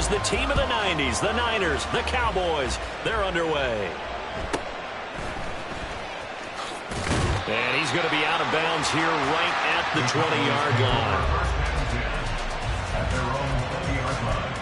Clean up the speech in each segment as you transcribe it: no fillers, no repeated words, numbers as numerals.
is the team of the 90s, the Niners, the Cowboys. They're underway. And he's going to be out of bounds here right at the 20-yard line. At their own 20-yard line.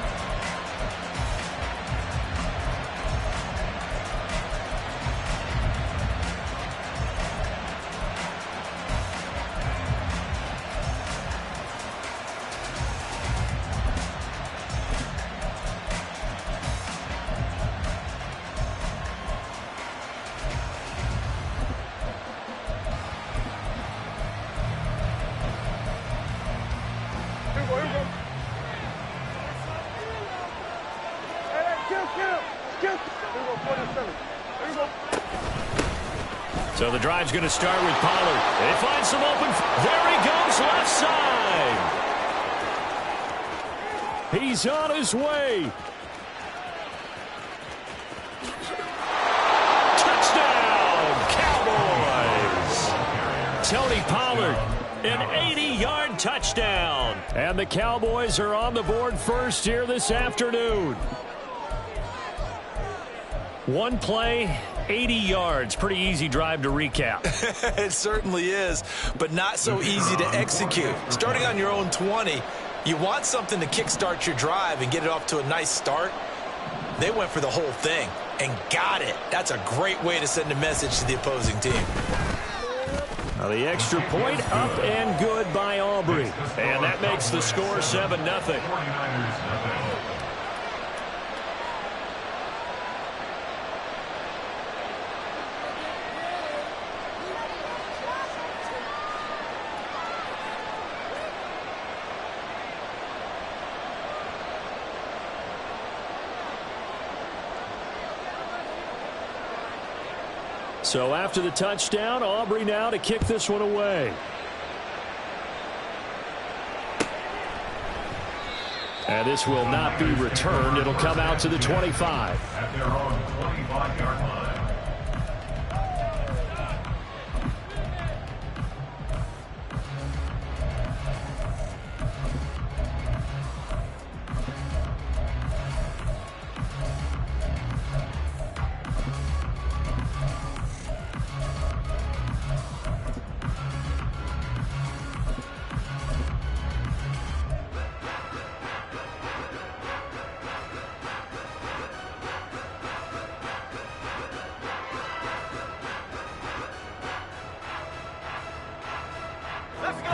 So the drive's going to start with Pollard. They find some open. There he goes, left side. He's on his way. Touchdown, Cowboys. Tony Pollard, an 80-yard touchdown. And the Cowboys are on the board first here this afternoon. One play, 80 yards. Pretty easy drive to recap. It certainly is, but not so easy to execute. Starting on your own 20, you want something to kickstart your drive and get it off to a nice start. They went for the whole thing and got it. That's a great way to send a message to the opposing team. Now the extra point up and good by Aubrey. And that makes the score 7-0. So after the touchdown, Aubrey now to kick this one away. And this will not be returned. It'll come out to the 25. At their own 25-yard line.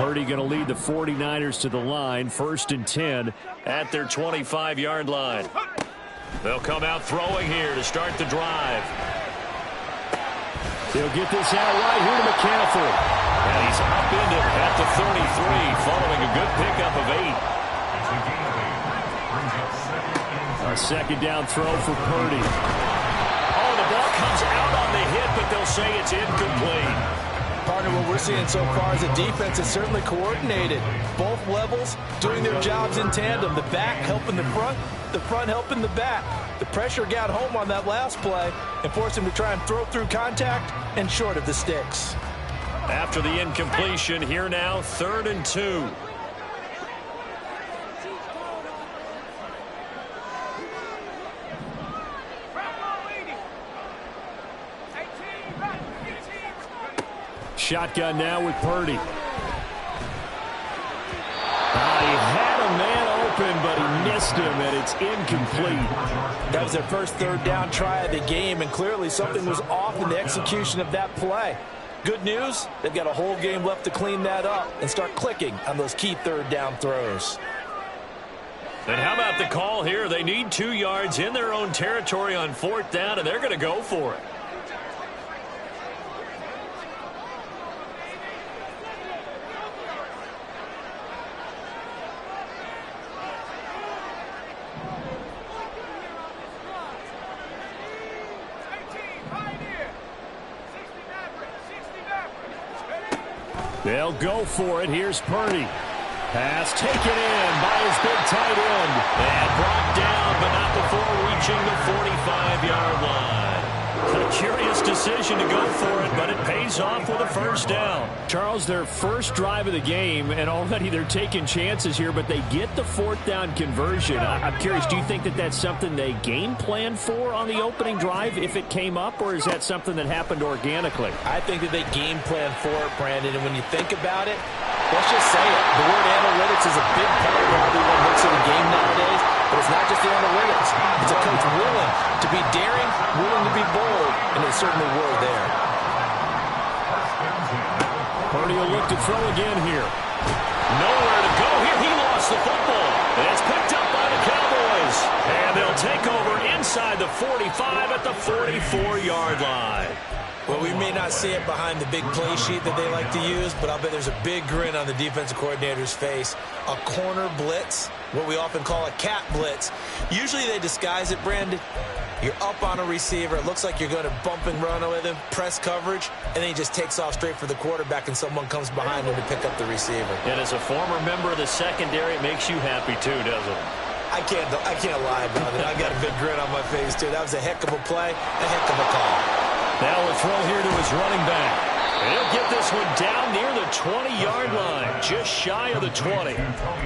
Purdy going to lead the 49ers to the line, 1st and 10 at their 25-yard line. They'll come out throwing here to start the drive. They'll get this out right here to McCaffrey. And he's upended at the 33 following a good pickup of 8. A second down throw for Purdy. Oh, the ball comes out on the hit, but they'll say it's incomplete. Partner, what we're seeing so far is the defense is certainly coordinated. Both levels doing their jobs in tandem. The back helping the front helping the back. The pressure got home on that last play and forced him to try and throw through contact and short of the sticks. After the incompletion, here now, 3rd and 2. Shotgun now with Purdy. He had a man open, but he missed him, and it's incomplete. That was their first 3rd down try of the game, and clearly something was off in the execution of that play. Good news, they've got a whole game left to clean that up and start clicking on those key 3rd down throws. And how about the call here? They need 2 yards in their own territory on 4th down, and they're going to go for it. They'll go for it. Here's Purdy. Pass taken in by his big tight end. And brought down, but not before reaching the 45-yard line. Kind of curious to see decision to go for it, but it pays off with a first down. Charles, their first drive of the game, and already they're taking chances here, but they get the fourth down conversion. I'm curious, do you think that that's something they game plan for on the opening drive if it came up, or is that something that happened organically? I think that they game plan for it, Brandon, and when you think about it, let's just say it. The word analytics is a big part of how everyone looks at the game nowadays, but it's not just the analytics. It's a coach willing to be daring, willing to be bold, and they certainly were there. Purdy will look to throw again here. Nowhere to go here. He lost the football. And it's picked up by the Cowboys. And they'll take over inside the 45 at the 44-yard line. Well, we may not see it behind the big play sheet that they like to use, but I'll bet there's a big grin on the defensive coordinator's face. A corner blitz, what we often call a cat blitz. Usually they disguise it, Brandon. You're up on a receiver. It looks like you're going to bump and run with him, press coverage, and then he just takes off straight for the quarterback, and someone comes behind him to pick up the receiver. And as a former member of the secondary, it makes you happy too, doesn't it? I can't lie about it. I got a big grin on my face, too. That was a heck of a play, a heck of a call. Now a throw here to his running back. And he'll get this one down near the 20-yard line, just shy of the 20.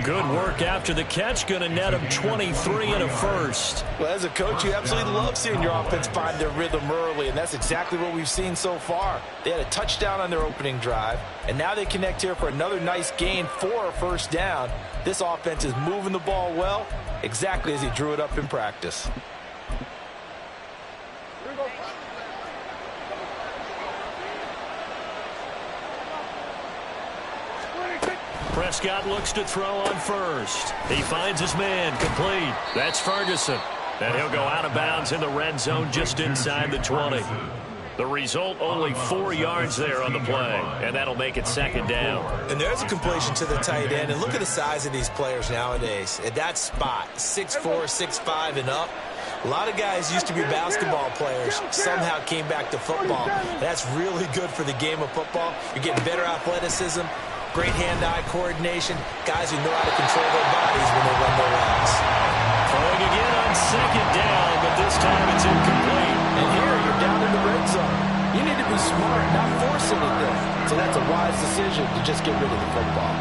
Good work after the catch, going to net him 23 and a first. Well, as a coach, you absolutely love seeing your offense find their rhythm early, and that's exactly what we've seen so far. They had a touchdown on their opening drive, and now they connect here for another nice gain for a first down. This offense is moving the ball well, exactly as he drew it up in practice. Prescott looks to throw on first. He finds his man, complete. That's Ferguson. And he'll go out of bounds in the red zone just inside the 20. The result, only 4 yards there on the play, and that'll make it second down. And there's a completion to the tight end, and look at the size of these players nowadays. At that spot, 6'4", 6'5", and up. A lot of guys used to be basketball players, somehow came back to football. That's really good for the game of football. You're getting better athleticism, great hand-eye coordination, guys who know how to control their bodies when they run their routes. Throwing again on second down, but this time it's incomplete. And here, you're down in the red zone. You need to be smart, not force anything. So that's a wise decision to just get rid of the football.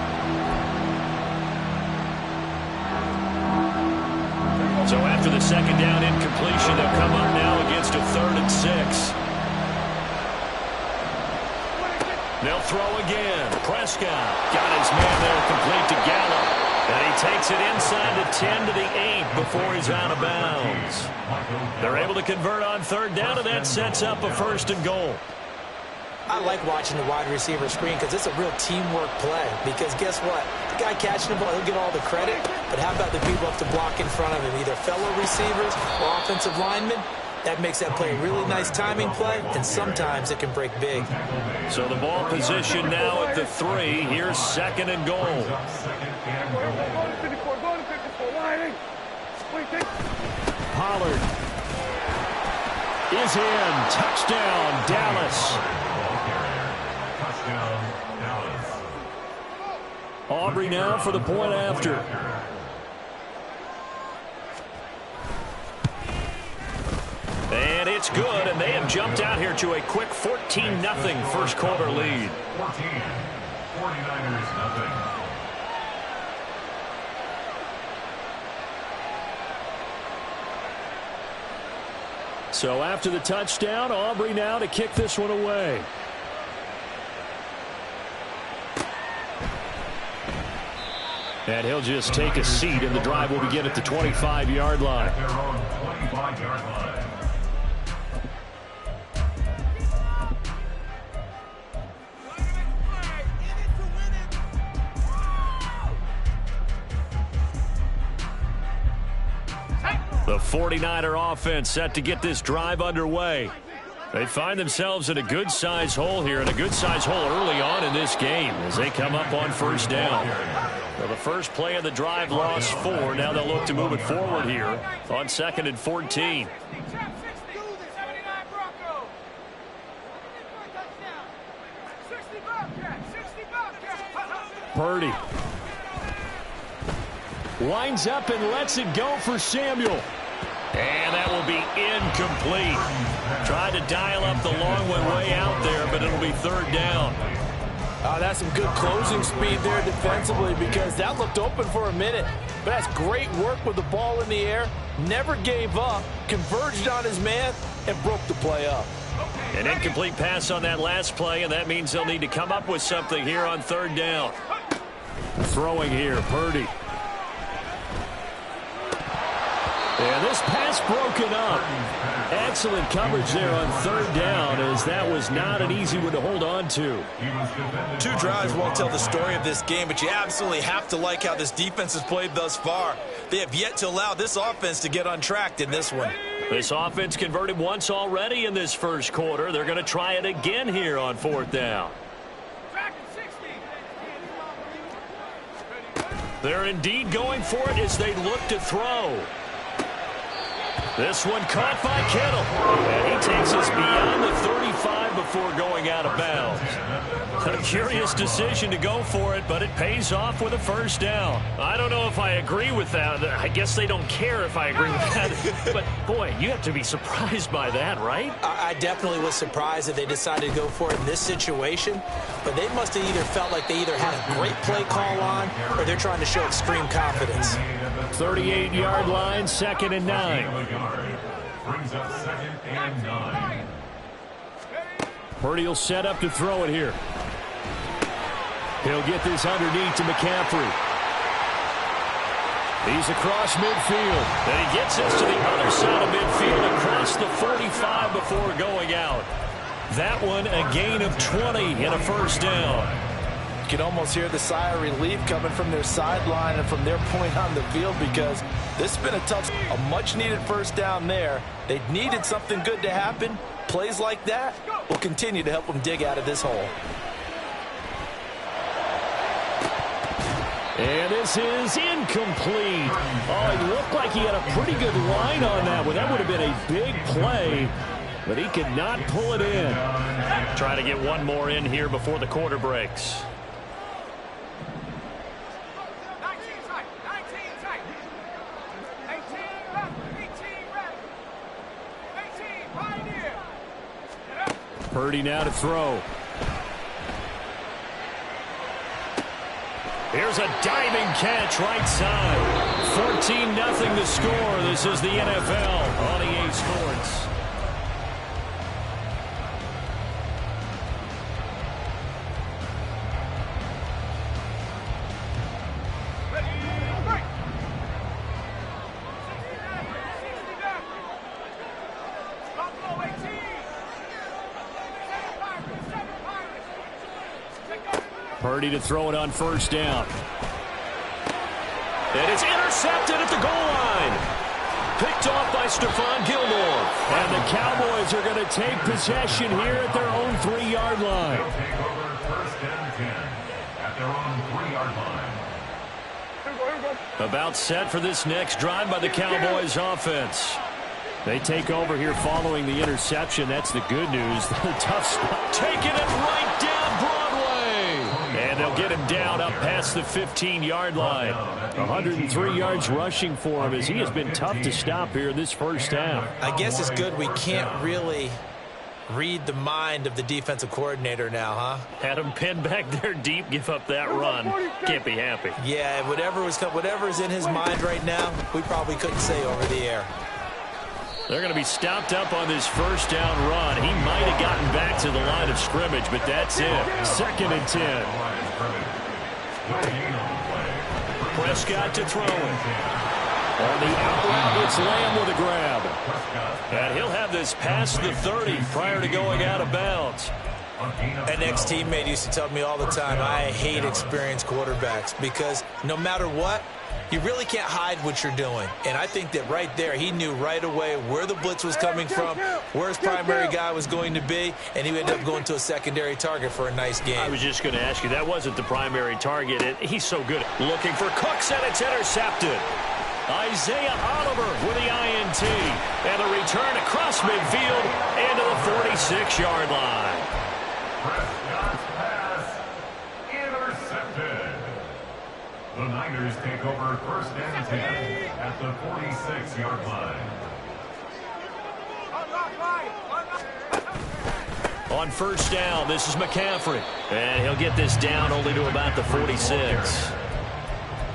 So after the second down incompletion, they'll come up now against a 3rd and 6. They'll throw again. Prescott got his man there complete to Gallup. And he takes it inside the 10 to the 8 before he's out of bounds. They're able to convert on 3rd down, and that sets up a 1st and goal. I like watching the wide receiver screen because it's a real teamwork play. Because guess what? The guy catching the ball, he'll get all the credit. But how about the people have to block in front of him, either fellow receivers or offensive linemen? That makes that play a really nice timing play, and sometimes it can break big. So the ball position now at the 3. Here's 2nd and goal. Pollard is in. Touchdown, Dallas. Aubrey now for the point after. And it's good, and they have jumped out here to a quick 14-0 first quarter lead. 14, 49ers nothing. So after the touchdown, Aubrey now to kick this one away. And he'll just take a seat, and the drive will begin at the 25-yard line. At their own 25-yard line. The 49er offense set to get this drive underway. They find themselves in a good-sized hole here, and a good-sized hole early on in this game as they come up on 1st down. Well, the first play of the drive lost 4. Now they'll look to move it forward here on 2nd and 14. Purdy winds up and lets it go for Samuel. And that will be incomplete. Tried to dial up the long one way out there, but it'll be third down. That's some good closing speed there defensively, because that looked open for a minute. But that's great work with the ball in the air. Never gave up, converged on his man, and broke the play up. An incomplete pass on that last play, and that means they'll need to come up with something here on third down. Throwing here, Purdy. And this pass broken up. Excellent coverage there on third down, as that was not an easy one to hold on to. 2 drives won't tell the story of this game, but you absolutely have to like how this defense has played thus far. They have yet to allow this offense to get untracked in this one. This offense converted once already in this first quarter. They're going to try it again here on fourth down. They're indeed going for it as they look to throw. This one caught by Kittle. And he takes us beyond the 35 before going out of bounds. A curious decision to go for it, but it pays off with a first down. I don't know if I agree with that. I guess they don't care if I agree with that. But, boy, you have to be surprised by that, right? I definitely was surprised that they decided to go for it in this situation. But they must have either felt like they either had a great play call on, or they're trying to show extreme confidence. 38-yard line, 2nd and 9. Brings up 2nd and 9. Purdy will set up to throw it here. He'll get this underneath to McCaffrey. He's across midfield. And he gets us to the other side of midfield across the 45 before going out. That one a gain of 20 and a first down. You can almost hear the sigh of relief coming from their sideline and from their point on the field, because this has been a much-needed first down there. They needed something good to happen. Plays like that will continue to help them dig out of this hole. And this is incomplete. Oh, it looked like he had a pretty good line on that one. That would have been a big play, but he could not pull it in. Try to get one more in here before the quarter breaks. Purdy now to throw. Here's a diving catch right side. 14-0 the score. This is the NFL on EA Sports. Purdy to throw it on first down. And it's intercepted at the goal line. Picked off by Stephon Gilmore. And the Cowboys are going to take possession here at their own 3-yard line. They'll take over 1st and 10 at their own 3-yard line. About set for this next drive by the Cowboys offense. They take over here following the interception. That's the good news. The tough spot. Taking it right down Broadway. And they'll get him down up past the 15-yard line. 103 yards rushing for him, as he has been tough to stop here in this first half. I guess it's good we can't really read the mind of the defensive coordinator now, huh? Had him pinned back there deep, give up that run. Can't be happy. Yeah, whatever's in his mind right now, we probably couldn't say over the air. They're going to be stopped up on this first down run. He might have gotten back to the line of scrimmage, but that's it. 2nd and 10. Prescott to throw it. On the out route, it's Lamb with a grab. And he'll have this past the 30 prior to going out of bounds. An ex-teammate used to tell me all the time, I hate experienced quarterbacks, because no matter what, you really can't hide what you're doing. And I think that right there, he knew right away where the blitz was coming from, where his primary guy was going to be, and he ended up going to a secondary target for a nice game. I was just going to ask you, that wasn't the primary target. He's so good at looking for Cooks, and it's intercepted. Isaiah Oliver with the INT. And the return across midfield into the 46-yard line. Prescott's pass intercepted. The Niners take over 1st and 10 at the 46-yard line. On first down, this is McCaffrey. And he'll get this down only to about the 46.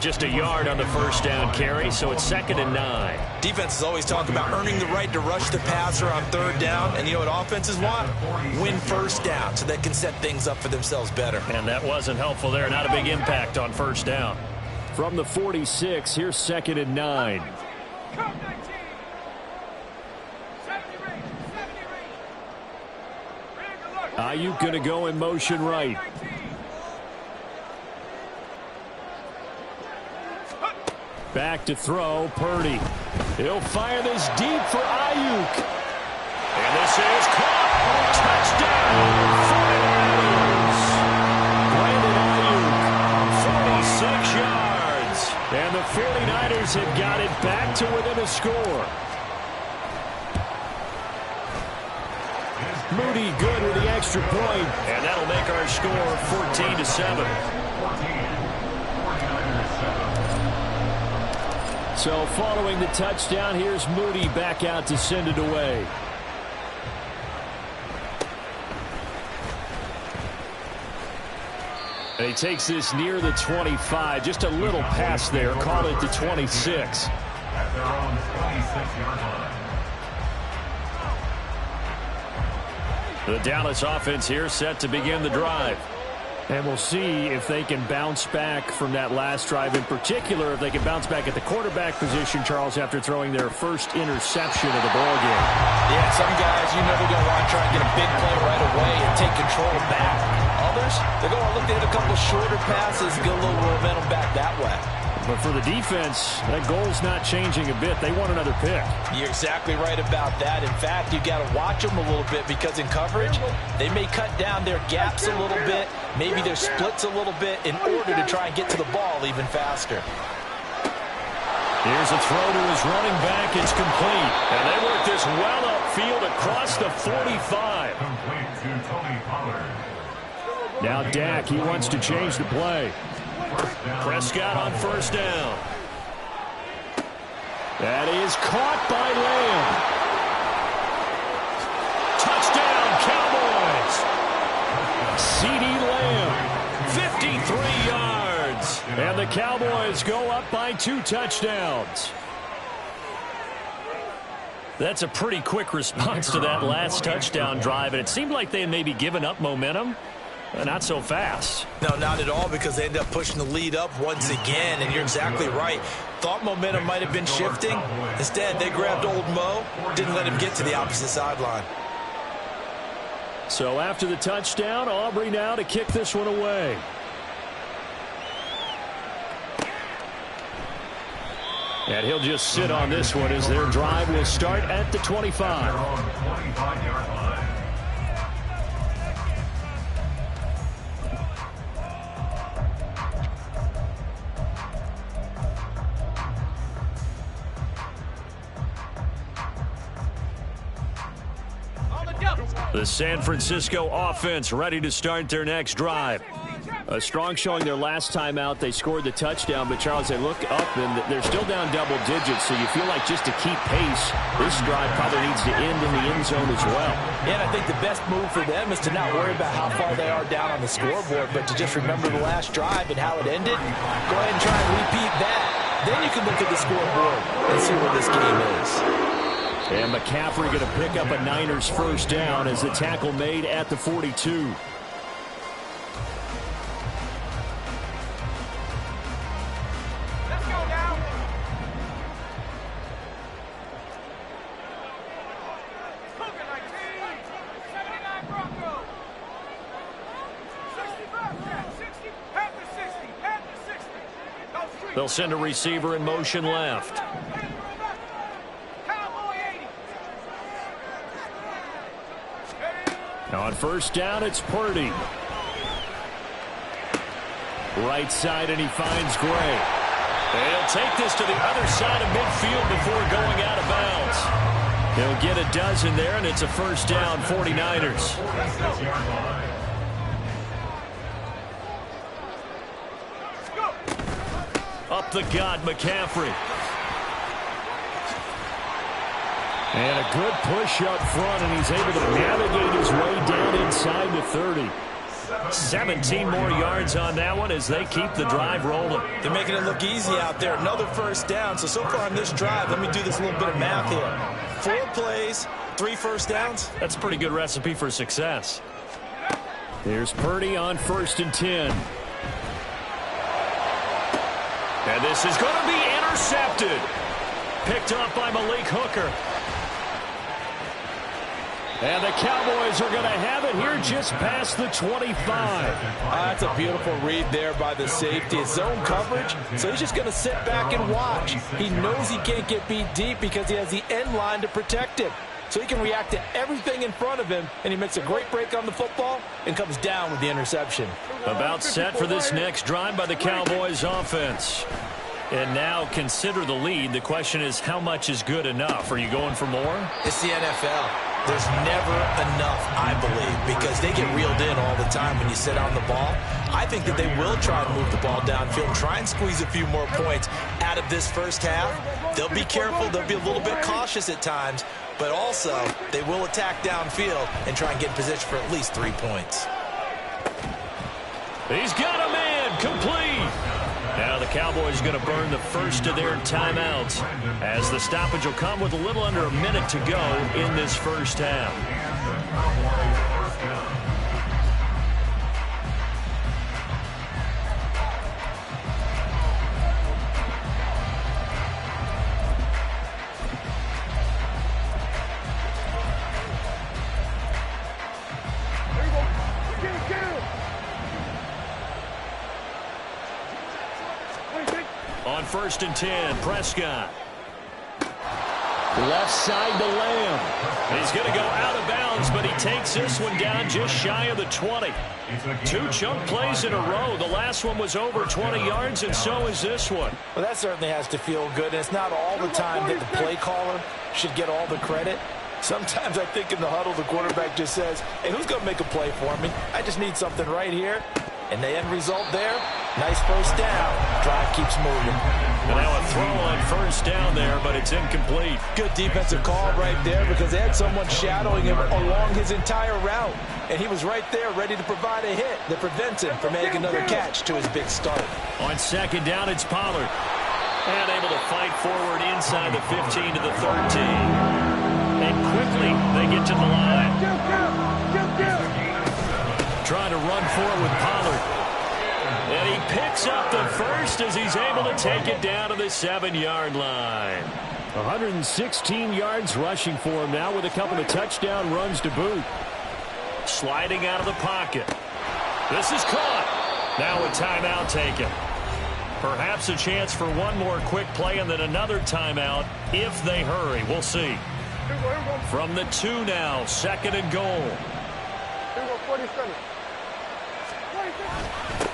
Just a yard on the first down carry, so it's 2nd and 9. Defenses always talk about earning the right to rush the passer on 3rd down. And you know what offenses want? Win first down so they can set things up for themselves better. And that wasn't helpful there. Not a big impact on first down. From the 46, here's 2nd and 9. Ayuk going to go in motion right. Back to throw, Purdy. He'll fire this deep for Ayuk. And this is caught. Touchdown, 49ers. Brandon Ayuk, 46 yards. And the 49ers have got it back to within a score. Moody good with the extra point. And that'll make our score 14-7. So following the touchdown, here's Moody back out to send it away. And he takes this near the 25. Just a little pass there. Call it the 26. At their own 26-yard line. The Dallas offense here set to begin the drive. And we'll see if they can bounce back from that last drive. In particular, if they can bounce back at the quarterback position, Charles, after throwing their first interception of the ballgame. Yeah, some guys, you know they're going to want to try and get a big play right away and take control back. Others, they're going to look to hit a couple shorter passes, get a little momentum back that way. But for the defense, that goal's not changing a bit. They want another pick. You're exactly right about that. In fact, you got to watch them a little bit because in coverage, they may cut down their gaps a little bit, maybe their splits a little bit in order to try and get to the ball even faster. Here's a throw to his running back. It's complete. And they work this well upfield across the 45. Complete to Tony Pollard. Now Dak, he wants to change the play. Prescott on first down. That is caught by Lamb. Touchdown, Cowboys. CeeDee Lamb, 53 yards. And the Cowboys go up by 2 touchdowns. That's a pretty quick response to that last touchdown drive, and it seemed like they had maybe given up momentum. Not so fast. No, not at all, because they ended up pushing the lead up once again, and you're exactly right. Thought momentum might have been shifting. Instead, they grabbed old Mo, didn't let him get to the opposite sideline. So after the touchdown, Aubrey now to kick this one away. And he'll just sit on this one as their drive will start at the 25. Their own 25-yard line. The San Francisco offense ready to start their next drive. A strong showing their last time out. They scored the touchdown, but Charles, they look up and they're still down double digits, so you feel like just to keep pace, this drive probably needs to end in the end zone as well. Yeah, and I think the best move for them is to not worry about how far they are down on the scoreboard, but to just remember the last drive and how it ended. Go ahead and try and repeat that. Then you can look at the scoreboard and see where this game is. And McCaffrey going to pick up a Niners first down as the tackle made at the 42. They'll send a receiver in motion left. Now on first down, it's Purdy. Right side, and he finds Gray. They'll take this to the other side of midfield before going out of bounds. They'll get a dozen there, and it's a first down, 49ers. Up the gut, McCaffrey. And a good push up front, and he's able to navigate his way down inside the 30. 17 more yards on that one as they keep the drive rolling. They're making it look easy out there. Another first down. So far on this drive, let me do this little bit of math here. 4 plays, 3 first downs. That's a pretty good recipe for success. Here's Purdy on 1st and 10. And this is going to be intercepted. Picked off by Malik Hooker. And the Cowboys are going to have it here just past the 25. That's a beautiful read there by the safety. It's zone coverage, so he's just going to sit back and watch. He knows he can't get beat deep because he has the end line to protect him. So he can react to everything in front of him, and he makes a great break on the football and comes down with the interception. About set for this next drive by the Cowboys offense. And now consider the lead. The question is, how much is good enough? Are you going for more? It's the NFL. There's never enough, I believe, because they get reeled in all the time when you sit on the ball. I think that they will try and move the ball downfield, try and squeeze a few more points out of this first half. They'll be careful. They'll be a little bit cautious at times, but also they will attack downfield and try and get in position for at least 3 points. He's got a man complete. Now the Cowboys are going to burn the first of their timeouts as the stoppage will come with a little under a minute to go in this first half. On 1st and 10, Prescott. Left side to Lamb. He's going to go out of bounds, but he takes this one down just shy of the 20. 2 chunk plays in a row. The last one was over 20 yards, and so is this one. Well, that certainly has to feel good. And it's not all the time that the play caller should get all the credit. Sometimes I think in the huddle, the quarterback just says, hey, who's going to make a play for me? I just need something right here. And the end result there, nice first down. Drive keeps moving. And now a throw on 1st down there, but it's incomplete. Good defensive call right there because they had someone shadowing him along his entire route. And he was right there ready to provide a hit that prevents him from making another catch to his big start. On 2nd down, it's Pollard. And able to fight forward inside the 15 to the 13. And quickly they get to the line. Trying to run forward with Pollard. And he picks up the first as he's able to take it down to the 7-yard line. 116 yards rushing for him now with a couple of touchdown runs to boot. Sliding out of the pocket. This is caught. Now a timeout taken. Perhaps a chance for one more quick play and then another timeout if they hurry. We'll see. From the 2 now, 2nd and goal.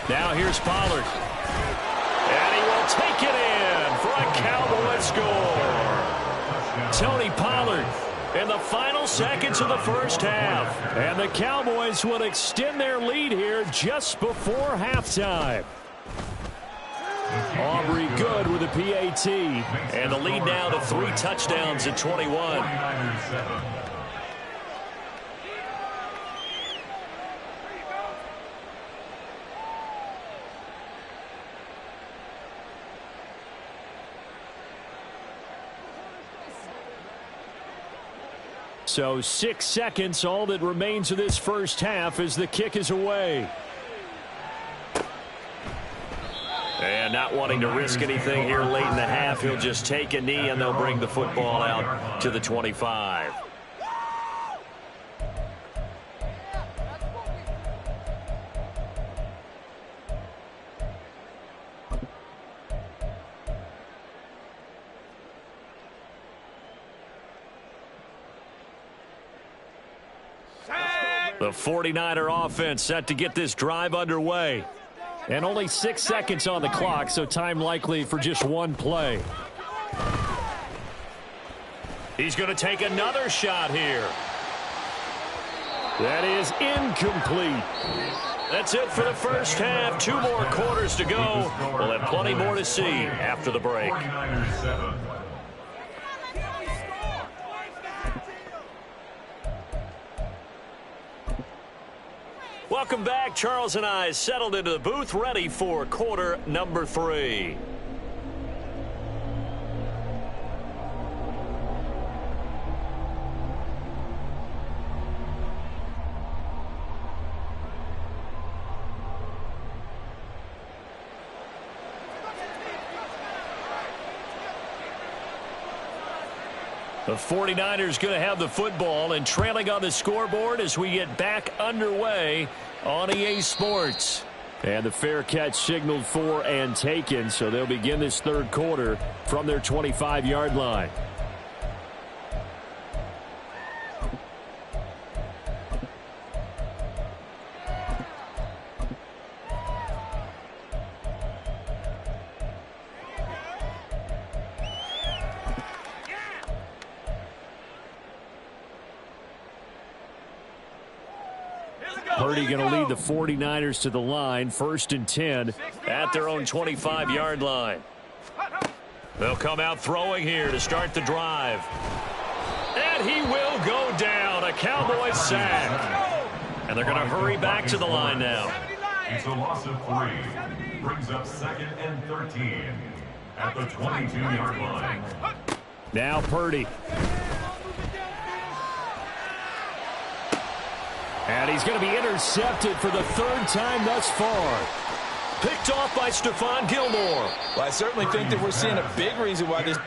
Now here's Pollard. And he will take it in for a Cowboy score. Tony Pollard in the final seconds of the first half. And the Cowboys will extend their lead here just before halftime. Aubrey good with a PAT. And the lead now to 3 touchdowns at 21. So 6 seconds, all that remains of this first half as the kick is away. And not wanting to risk anything here late in the half, he'll just take a knee and they'll bring the football out to the 25. The 49er offense set to get this drive underway. And only 6 seconds on the clock, so time likely for just one play. He's going to take another shot here. That is incomplete. That's it for the first half. 2 more quarters to go. We'll have plenty more to see after the break. Welcome back. Charles and I settled into the booth, ready for quarter number 3. The 49ers going to have the football and trailing on the scoreboard as we get back underway on EA Sports. And the fair catch signaled for and taken, so they'll begin this third quarter from their 25-yard line. Purdy going to lead the 49ers to the line, 1st and 10 at their own 25-yard line. They'll come out throwing here to start the drive. And he will go down, a Cowboys sack. And they're going to hurry back to the line now. It's a loss of 3. Brings up 2nd and 13 at the 22-yard line. Now Purdy. And he's going to be intercepted for the 3rd time thus far. Picked off by Stephon Gilmore. Well, I certainly think that we're seeing a big reason why this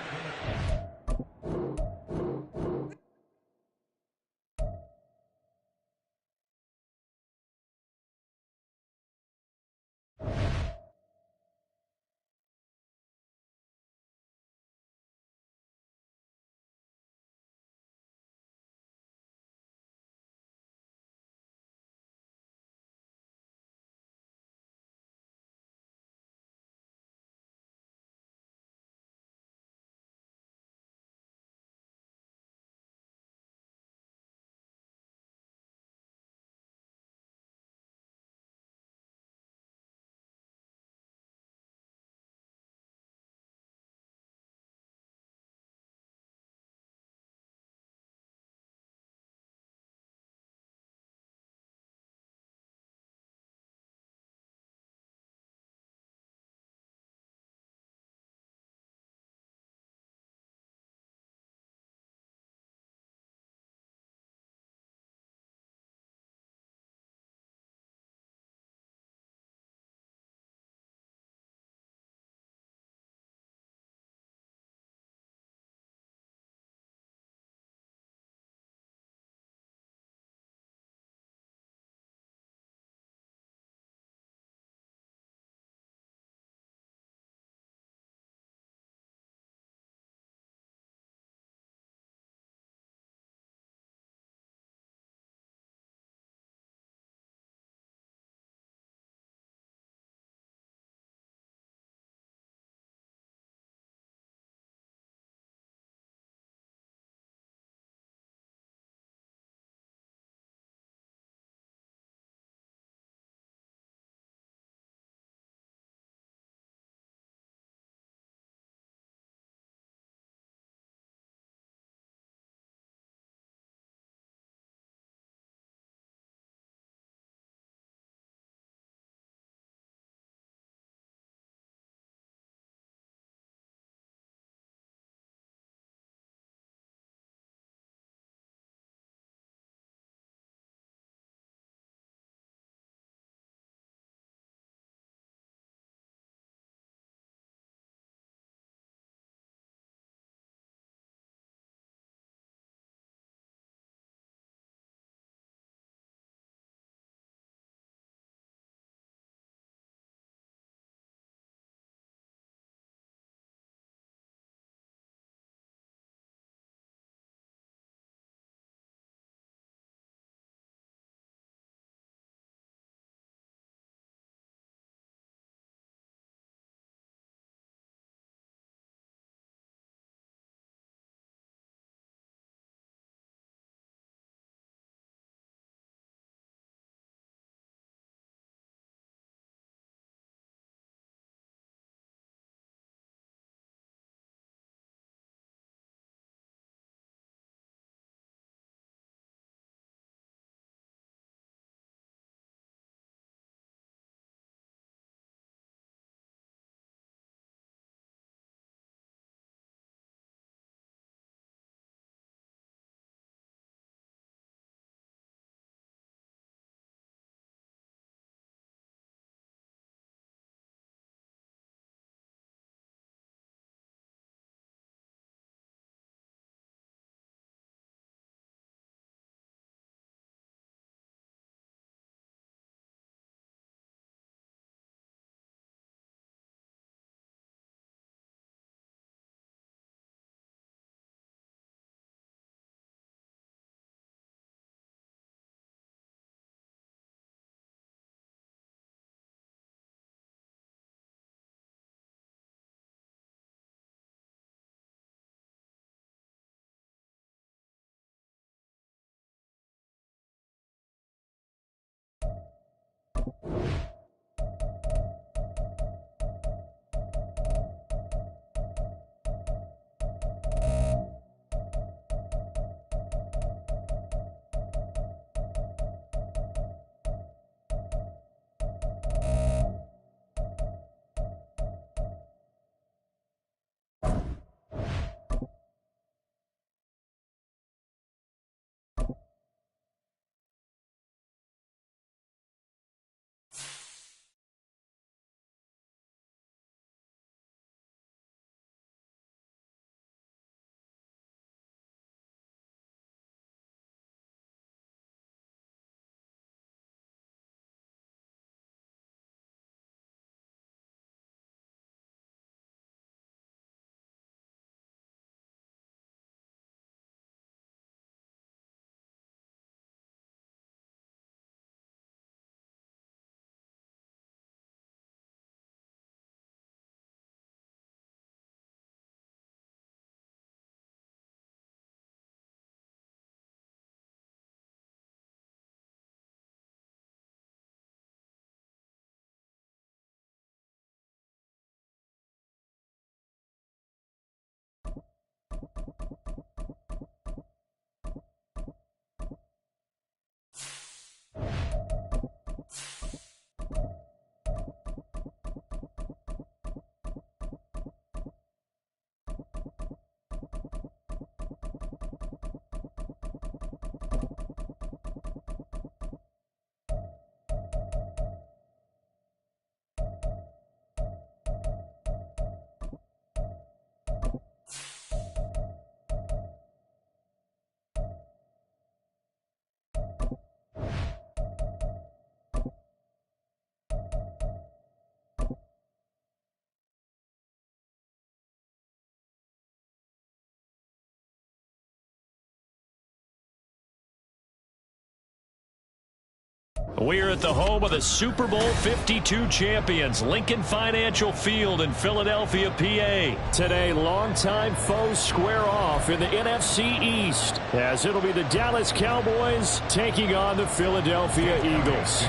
We're at the home of the Super Bowl 52 champions, Lincoln Financial Field in Philadelphia, PA. Today, longtime foes square off in the NFC East, as it'll be the Dallas Cowboys taking on the Philadelphia Eagles.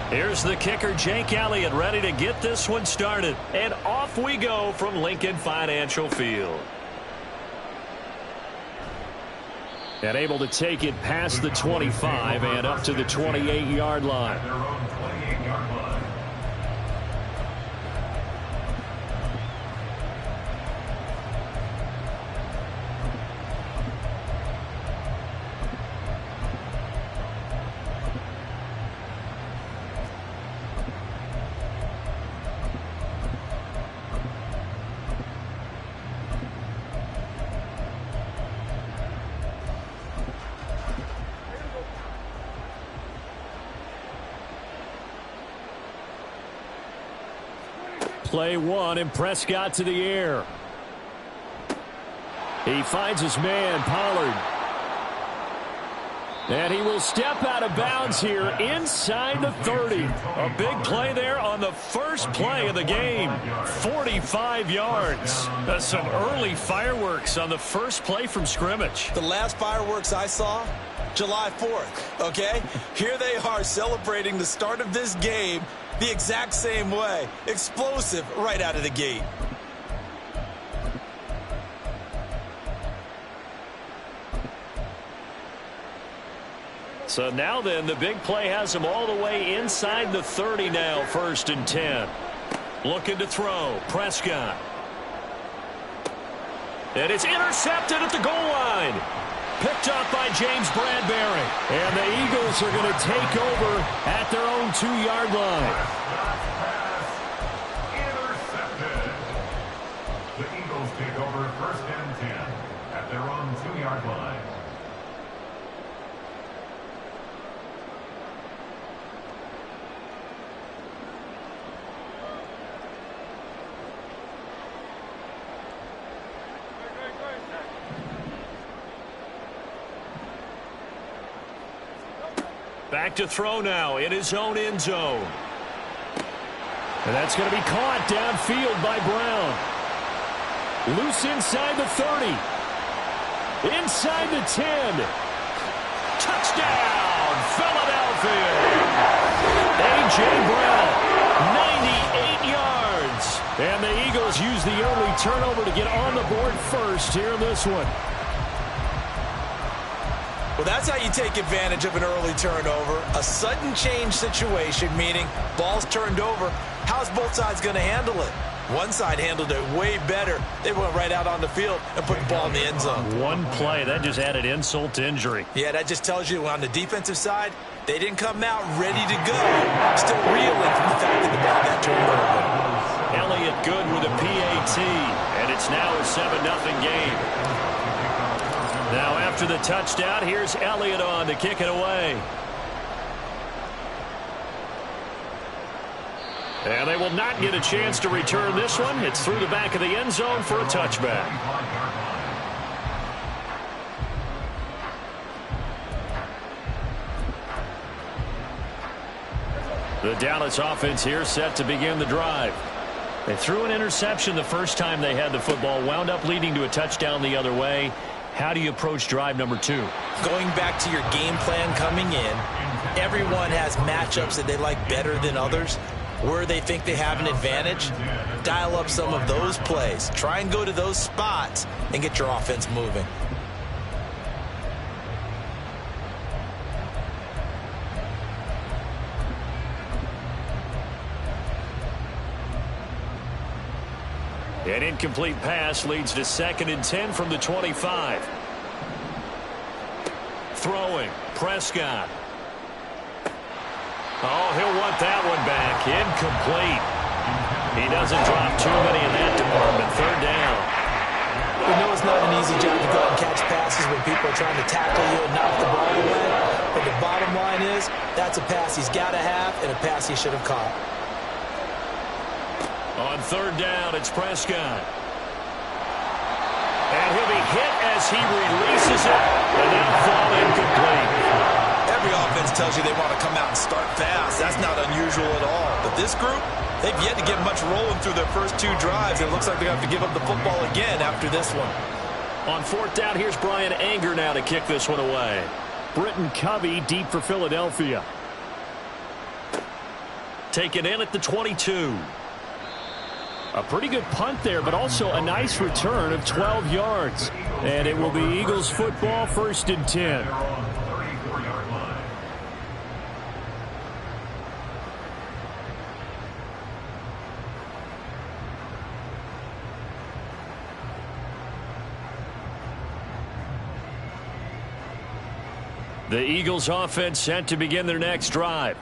Here's the kicker, Jake Elliott, ready to get this one started. And off we go from Lincoln Financial Field. And able to take it past the 25 and up to the 28-yard line. Their own 28-yard line. Play one, and Prescott to the air. He finds his man, Pollard. And he will step out of bounds here inside the 30. A big play there on the first play of the game. 45 yards. That's some early fireworks on the first play from scrimmage. The last fireworks I saw, July 4th, okay? Here they are celebrating the start of this game the exact same way. Explosive right out of the gate. So now then, the big play has him all the way inside the 30 now, 1st and 10. Looking to throw, Prescott. And it's intercepted at the goal line. Picked up by James Bradbury. And the Eagles are going to take over at their own 2-yard line. Intercepted. The Eagles take over 1st and 10 at their own 2-yard line. Back to throw now in his own end zone. And that's going to be caught downfield by Brown. Loose inside the 30. Inside the 10. Touchdown! Philadelphia. A.J. Brown, 98 yards. And the Eagles use the early turnover to get on the board first here in this one. Well, that's how you take advantage of an early turnover. A sudden change situation, meaning ball's turned over. How's both sides going to handle it? One side handled it way better. They went right out on the field and put the ball in the end zone. One play, that just added insult to injury. Yeah, that just tells you on the defensive side, they didn't come out ready to go. Still reeling from the fact that the ball got turned over. Elliott good with a PAT, and it's now a 7-0 game. Now after the touchdown, here's Elliott on to kick it away. And they will not get a chance to return this one. It's through the back of the end zone for a touchback. The Dallas offense here set to begin the drive. They threw an interception the first time they had the football, wound up leading to a touchdown the other way. How do you approach drive number 2? Going back to your game plan coming in, everyone has matchups that they like better than others. Where they think they have an advantage, dial up some of those plays. Try and go to those spots and get your offense moving. An incomplete pass leads to 2nd and 10 from the 25. Throwing, Prescott. Oh, he'll want that one back. Incomplete. He doesn't drop too many in that department. 3rd down. We know it's not an easy job to go out and catch passes when people are trying to tackle you and knock the ball away. But the bottom line is, that's a pass he's got to have and a pass he should have caught. On 3rd down, it's Prescott. And he'll be hit as he releases it. And that'll fall incomplete. Every offense tells you they want to come out and start fast. That's not unusual at all. But this group, they've yet to get much rolling through their first 2 drives. It looks like they're going to have to give up the football again after this one. On 4th down, here's Brian Anger now to kick this one away. Britton Covey deep for Philadelphia. Taken in at the 22. A pretty good punt there, but also a nice return of 12 yards. And it will be Eagles football, 1st and 10. The Eagles offense set to begin their next drive.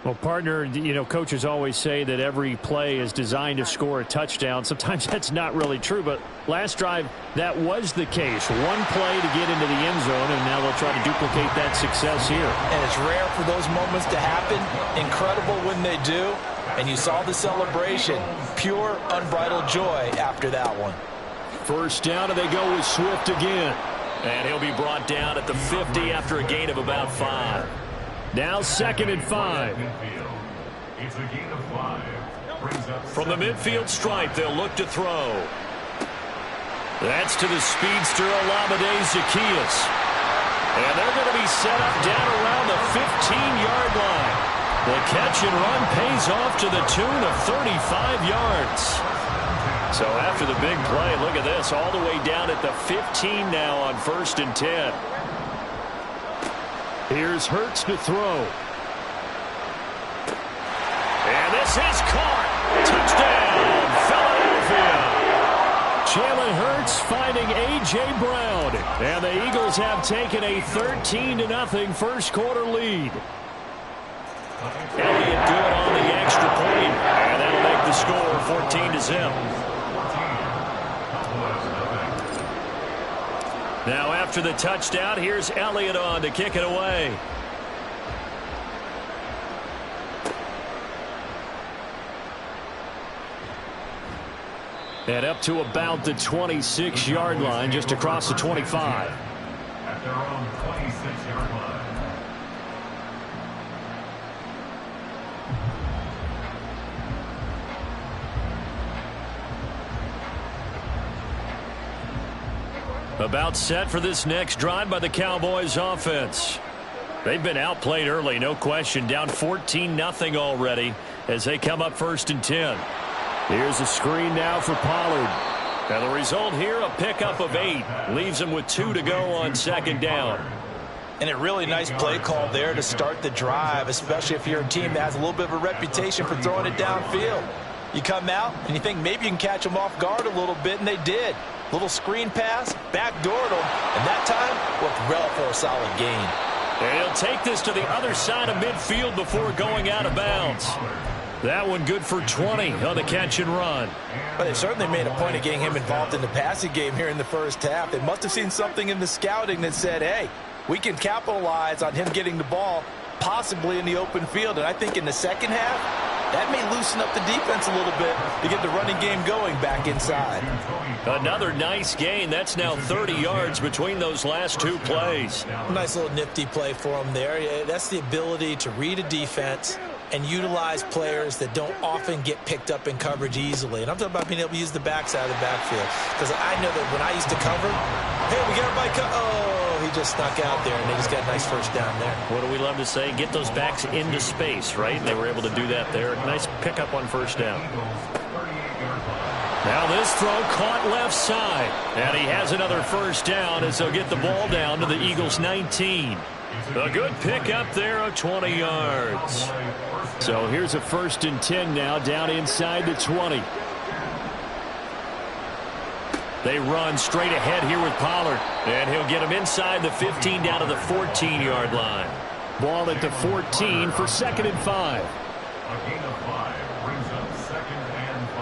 Well, partner, you know, coaches always say that every play is designed to score a touchdown. Sometimes that's not really true, but last drive, that was the case. One play to get into the end zone, and now they'll try to duplicate that success here. And it's rare for those moments to happen. Incredible when they do. And you saw the celebration. Pure, unbridled joy after that one. 1st down, and they go with Swift again. And he'll be brought down at the 50 after a gain of about 5. Now 2nd and 5. It's a gain of 5. From the midfield stripe, they'll look to throw. That's to the speedster, Olamide Zaccheaus. And they're going to be set up down around the 15-yard line. The catch and run pays off to the tune of 35 yards. So after the big play, look at this, all the way down at the 15 now on 1st and 10. Here's Hurts to throw. And this is caught. Touchdown, Philadelphia. Jalen Hurts finding A.J. Brown. And the Eagles have taken a 13-0 first quarter lead. Elliott good on the extra point. And that'll make the score 14-0. Now after the touchdown, here's Elliott on to kick it away. And up to about the 26-yard line, just across the 25. At their own 26-yard line. About set for this next drive by the Cowboys offense. They've been outplayed early, no question. Down 14-0 already as they come up 1st and 10. Here's a screen now for Pollard. And the result here, a pickup of 8. Leaves him with 2 to go on 2nd down. And a really nice play call there to start the drive, especially if you're a team that has a little bit of a reputation for throwing it downfield. You come out and you think maybe you can catch them off guard a little bit, and they did. Little screen pass, backdoored them, and that time worked well for a solid gain. And he'll take this to the other side of midfield before going out of bounds. That one good for 20 on the catch and run. But they certainly made a point of getting him involved in the passing game here in the first half. They must have seen something in the scouting that said, hey, we can capitalize on him getting the ball possibly in the open field. And I think in the second half, that may loosen up the defense a little bit to get the running game going back inside. Another nice gain. That's now 30 yards between those last 2 plays. Nice little nifty play for him there. That's the ability to read a defense and utilize players that don't often get picked up in coverage easily. And I'm talking about being able to use the backside of the backfield. Because I know that when I used to cover, hey, we got everybody he just snuck out there, and they just got a nice first down there. What do we love to say? Get those backs into space, right? And they were able to do that there. Nice pickup on 1st down. Now this throw caught left side. And he has another 1st down as they'll get the ball down to the Eagles' 19. A good pickup there of 20 yards. So here's a 1st and 10 now down inside the 20. They run straight ahead here with Pollard. And he'll get him inside the 15 down to the 14-yard line. Ball at the 14 for 2nd and 5. A gain of 5 brings up 2nd and 5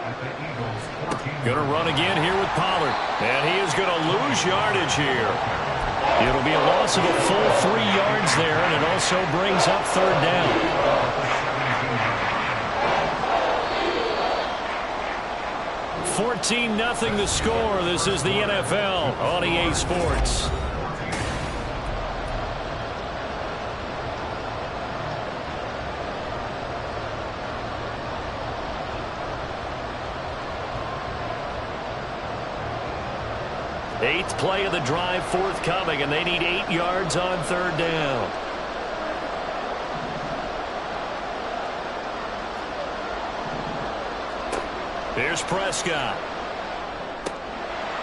at the Eagles' 14. Going to run again here with Pollard. And he is going to lose yardage here. It'll be a loss of a full 3 yards there, and it also brings up 3rd down. 14-0 the score. This is the NFL on EA Sports. Eighth play of the drive forthcoming, and they need 8 yards on 3rd down. Here's Prescott.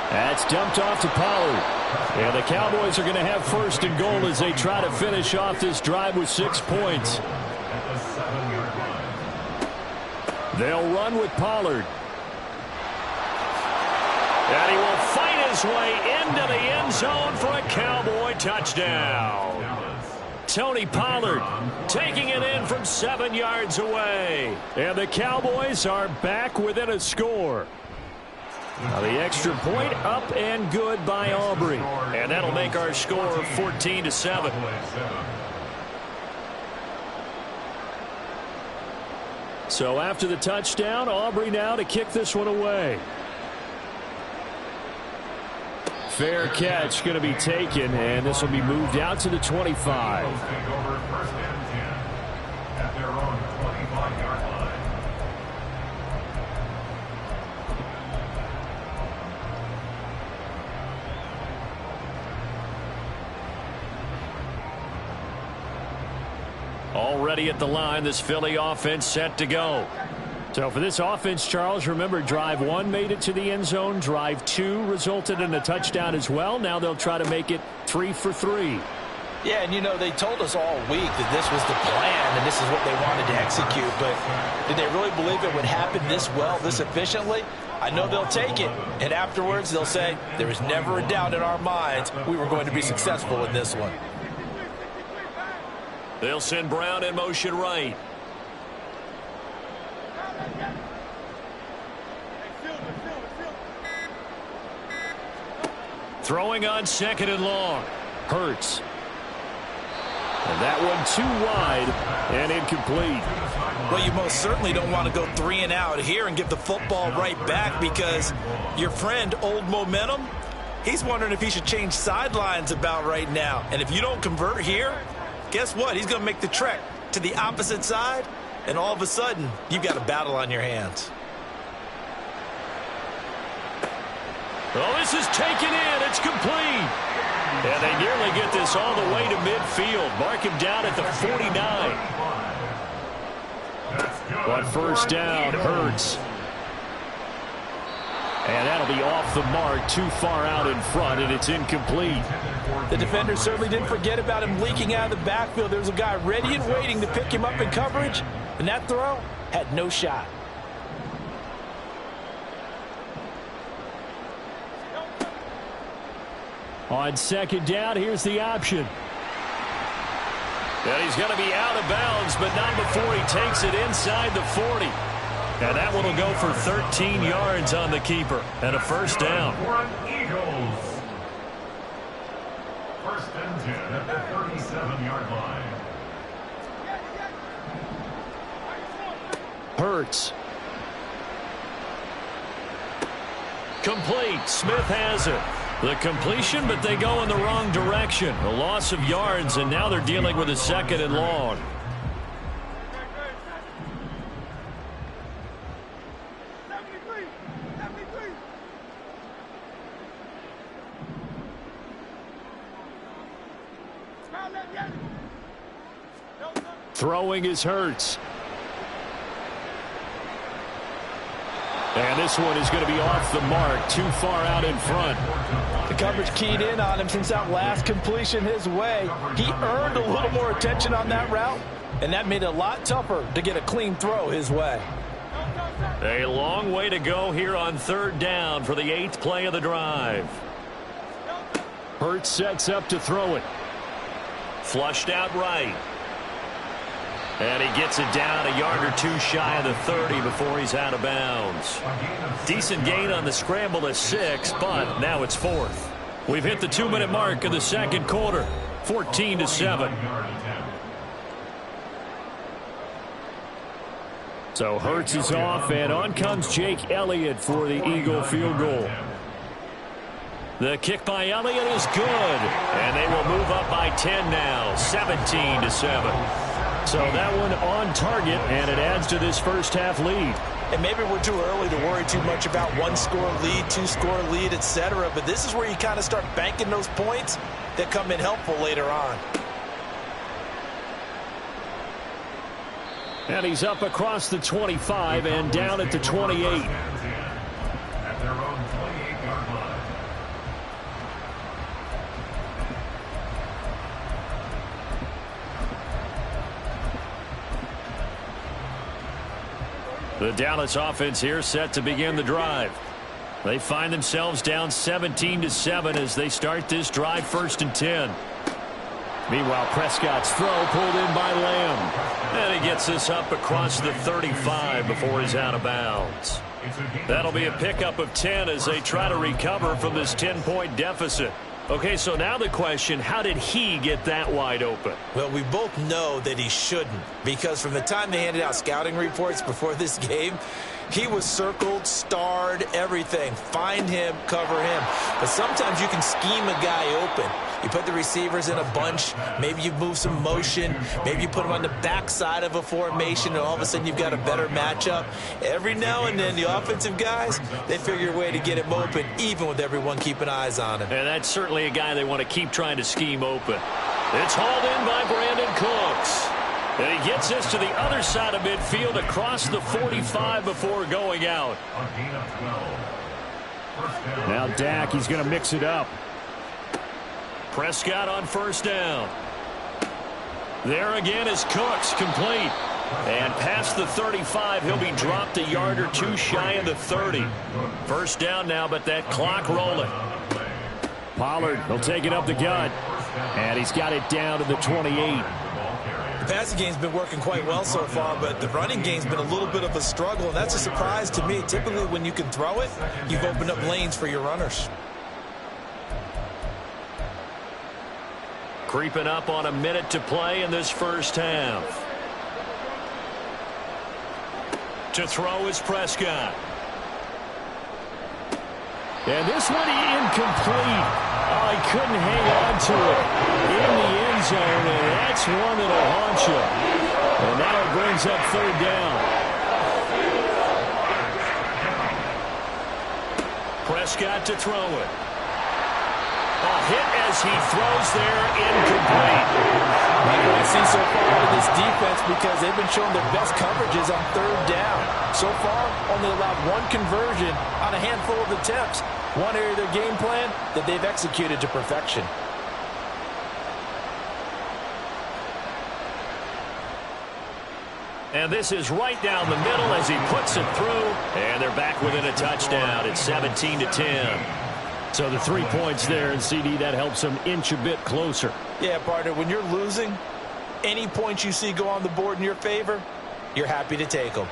That's dumped off to Pollard. And the Cowboys are going to have 1st and goal as they try to finish off this drive with 6 points. They'll run with Pollard. And he will fight his way into the end zone for a Cowboy touchdown. Tony Pollard taking it in from 7 yards away. And the Cowboys are back within a score. Now the extra point up and good by Aubrey. And that'll make our score 14-7. So after the touchdown, Aubrey now to kick this one away. Fair catch going to be taken, and this will be moved out to the 25. At their own 25-yard line. Already at the line, this Philly offense set to go. So for this offense, Charles, remember, drive 1 made it to the end zone. Drive 2 resulted in a touchdown as well. Now they'll try to make it 3 for 3. Yeah, and you know, they told us all week that this was the plan and this is what they wanted to execute. But did they really believe it would happen this well, this efficiently? I know they'll take it. And afterwards, they'll say, there was never a doubt in our minds we were going to be successful in this one. They'll send Brown in motion right. Throwing on 2nd and long. Hurts. And that one too wide and incomplete. Well, you most certainly don't want to go 3 and out here and give the football right back, because your friend, Old Momentum, he's wondering if he should change sidelines about right now. And if you don't convert here, guess what? He's going to make the trek to the opposite side, and all of a sudden, you've got a battle on your hands. Oh, this is taken in. It's complete. And they nearly get this all the way to midfield. Mark him down at the 49. On first down, Hurts. And that'll be off the mark, too far out in front, and it's incomplete. The defender certainly didn't forget about him leaking out of the backfield. There was a guy ready and waiting to pick him up in coverage, and that throw had no shot. On second down, here's the option. And he's going to be out of bounds, but not before he takes it inside the 40. And that one will go for 13 yards on the keeper and a first down. Eagles. First and 10 at the 37-yard line. Hurts. Complete. Smith has it. The completion, but they go in the wrong direction. A loss of yards, and now they're dealing with a second and long. Throwing is Hurts. And this one is going to be off the mark, too far out in front. The coverage keyed in on him since that last completion his way. He earned a little more attention on that route, and that made it a lot tougher to get a clean throw his way. A long way to go here on third down for the 8th play of the drive. Hurts sets up to throw it. Flushed out right. And he gets it down a yard or two shy of the 30 before he's out of bounds. Decent gain on the scramble at 6, but now it's 4th. We've hit the 2-minute mark of the second quarter, 14-7. So Hurts is off, and on comes Jake Elliott for the Eagle field goal. The kick by Elliott is good, and they will move up by 10 now, 17-7. So that one on target, and it adds to this first half lead. And maybe we're too early to worry too much about 1-score lead, 2-score lead, etc. But this is where you kind of start banking those points that come in helpful later on. And he's up across the 25 and down at the 28. At their own 28-yard line. The Dallas offense here set to begin the drive. They find themselves down 17-7 as they start this drive, 1st and 10. Meanwhile, Prescott's throw pulled in by Lamb. And he gets this up across the 35 before he's out of bounds. That'll be a pickup of 10 as they try to recover from this 10-point deficit. Okay, so now the question, how did he get that wide open? Well, we both know that he shouldn't, because from the time they handed out scouting reports before this game, he was circled, starred, everything. Find him, cover him. But sometimes you can scheme a guy open. You put the receivers in a bunch. Maybe you move some motion. Maybe you put them on the backside of a formation, and all of a sudden you've got a better matchup. Every now and then, the offensive guys, they figure a way to get him open, even with everyone keeping eyes on him. And that's certainly a guy they want to keep trying to scheme open. It's hauled in by Brandon Cooks. And he gets this to the other side of midfield across the 45 before going out. Now Dak, he's going to mix it up. Prescott on first down. There again is Cooks, complete. And past the 35, he'll be dropped a yard or two shy of the 30. First down now, but that clock rolling. Pollard, he'll take it up the gut. And he's got it down to the 28. The passing game's been working quite well so far, but the running game's been a little bit of a struggle, and that's a surprise to me. Typically, when you can throw it, you've opened up lanes for your runners. Creeping up on a minute to play in this first half. To throw is Prescott. And this one incomplete. Oh, he couldn't hang on to it in the end zone, and that's one that'll haunt you. And now it brings up third down. Prescott to throw it. A hit as as he throws there, incomplete. Like what I see so far out of this defense, because they've been showing their best coverages on third down. So far, only allowed one conversion on a handful of attempts. One area of their game plan that they've executed to perfection. And this is right down the middle as he puts it through. And they're back within a touchdown. It's 17-10. So the 3 points there, and CD, that helps them inch a bit closer. Yeah, partner, when you're losing, any points you see go on the board in your favor, you're happy to take them.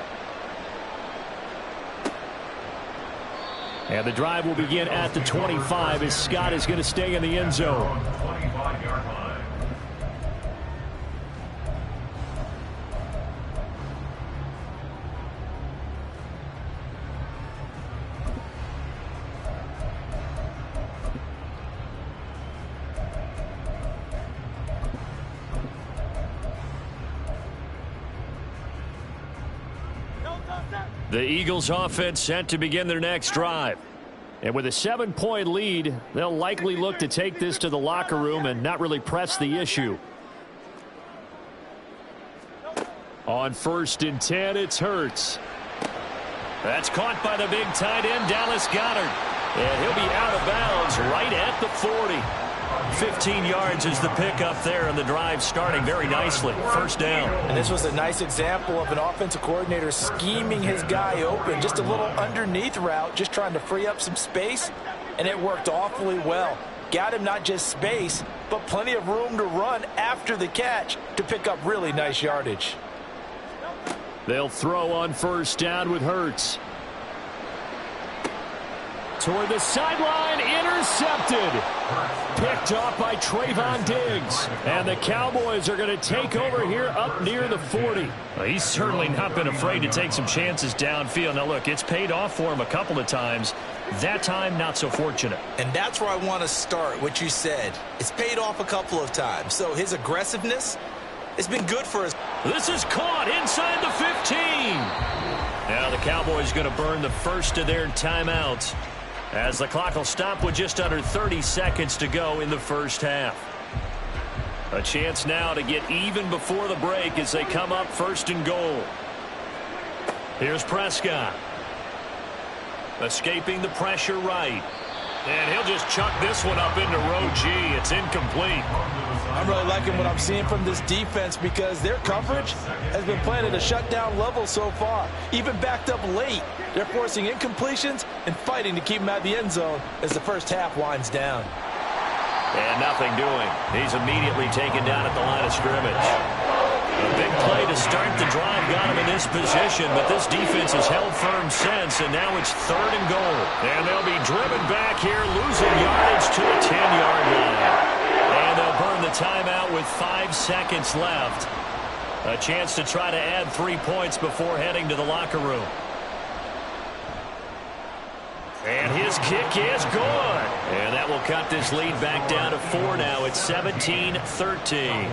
And the drive will begin at the 25 as Scott is going to stay in the end zone. 25-yard line. The Eagles offense set to begin their next drive. And with a 7-point lead, they'll likely look to take this to the locker room and not really press the issue. On 1st and 10, it's Hurts. That's caught by the big tight end, Dallas Goedert. And he'll be out of bounds right at the 40. 15 yards is the pickup there, and the drive starting very nicely. First down. And this was a nice example of an offensive coordinator scheming his guy open. Just a little underneath route, just trying to free up some space, and it worked awfully well. Got him not just space, but plenty of room to run after the catch to pick up really nice yardage. They'll throw on 1st down with Hurts. Toward the sideline, intercepted. Picked off by Trayvon Diggs. And the Cowboys are going to take over here up near the 40. Well, he's certainly not been afraid to take some chances downfield. Now, look, it's paid off for him a couple of times. That time, not so fortunate. And that's where I want to start, what you said. It's paid off a couple of times. So his aggressiveness has been good for us. This is caught inside the 15. Now the Cowboys going to burn the first of their timeouts, as the clock will stop with just under 30 seconds to go in the first half. A chance now to get even before the break as they come up 1st and goal. Here's Prescott. Escaping the pressure right. And he'll just chuck this one up into row G. It's incomplete. I'm really liking what I'm seeing from this defense because their coverage has been playing at a shutdown level so far. Even backed up late, they're forcing incompletions and fighting to keep them out of the end zone as the first half winds down. And nothing doing. He's immediately taken down at the line of scrimmage. A big play to start the drive got him in this position, but this defense has held firm since, and now it's 3rd and goal. And they'll be driven back here, losing yardage to the 10-yard line. And they'll burn the timeout with 5 seconds left. A chance to try to add 3 points before heading to the locker room. And his kick is good. And that will cut this lead back down to 4 now. It's 17-13.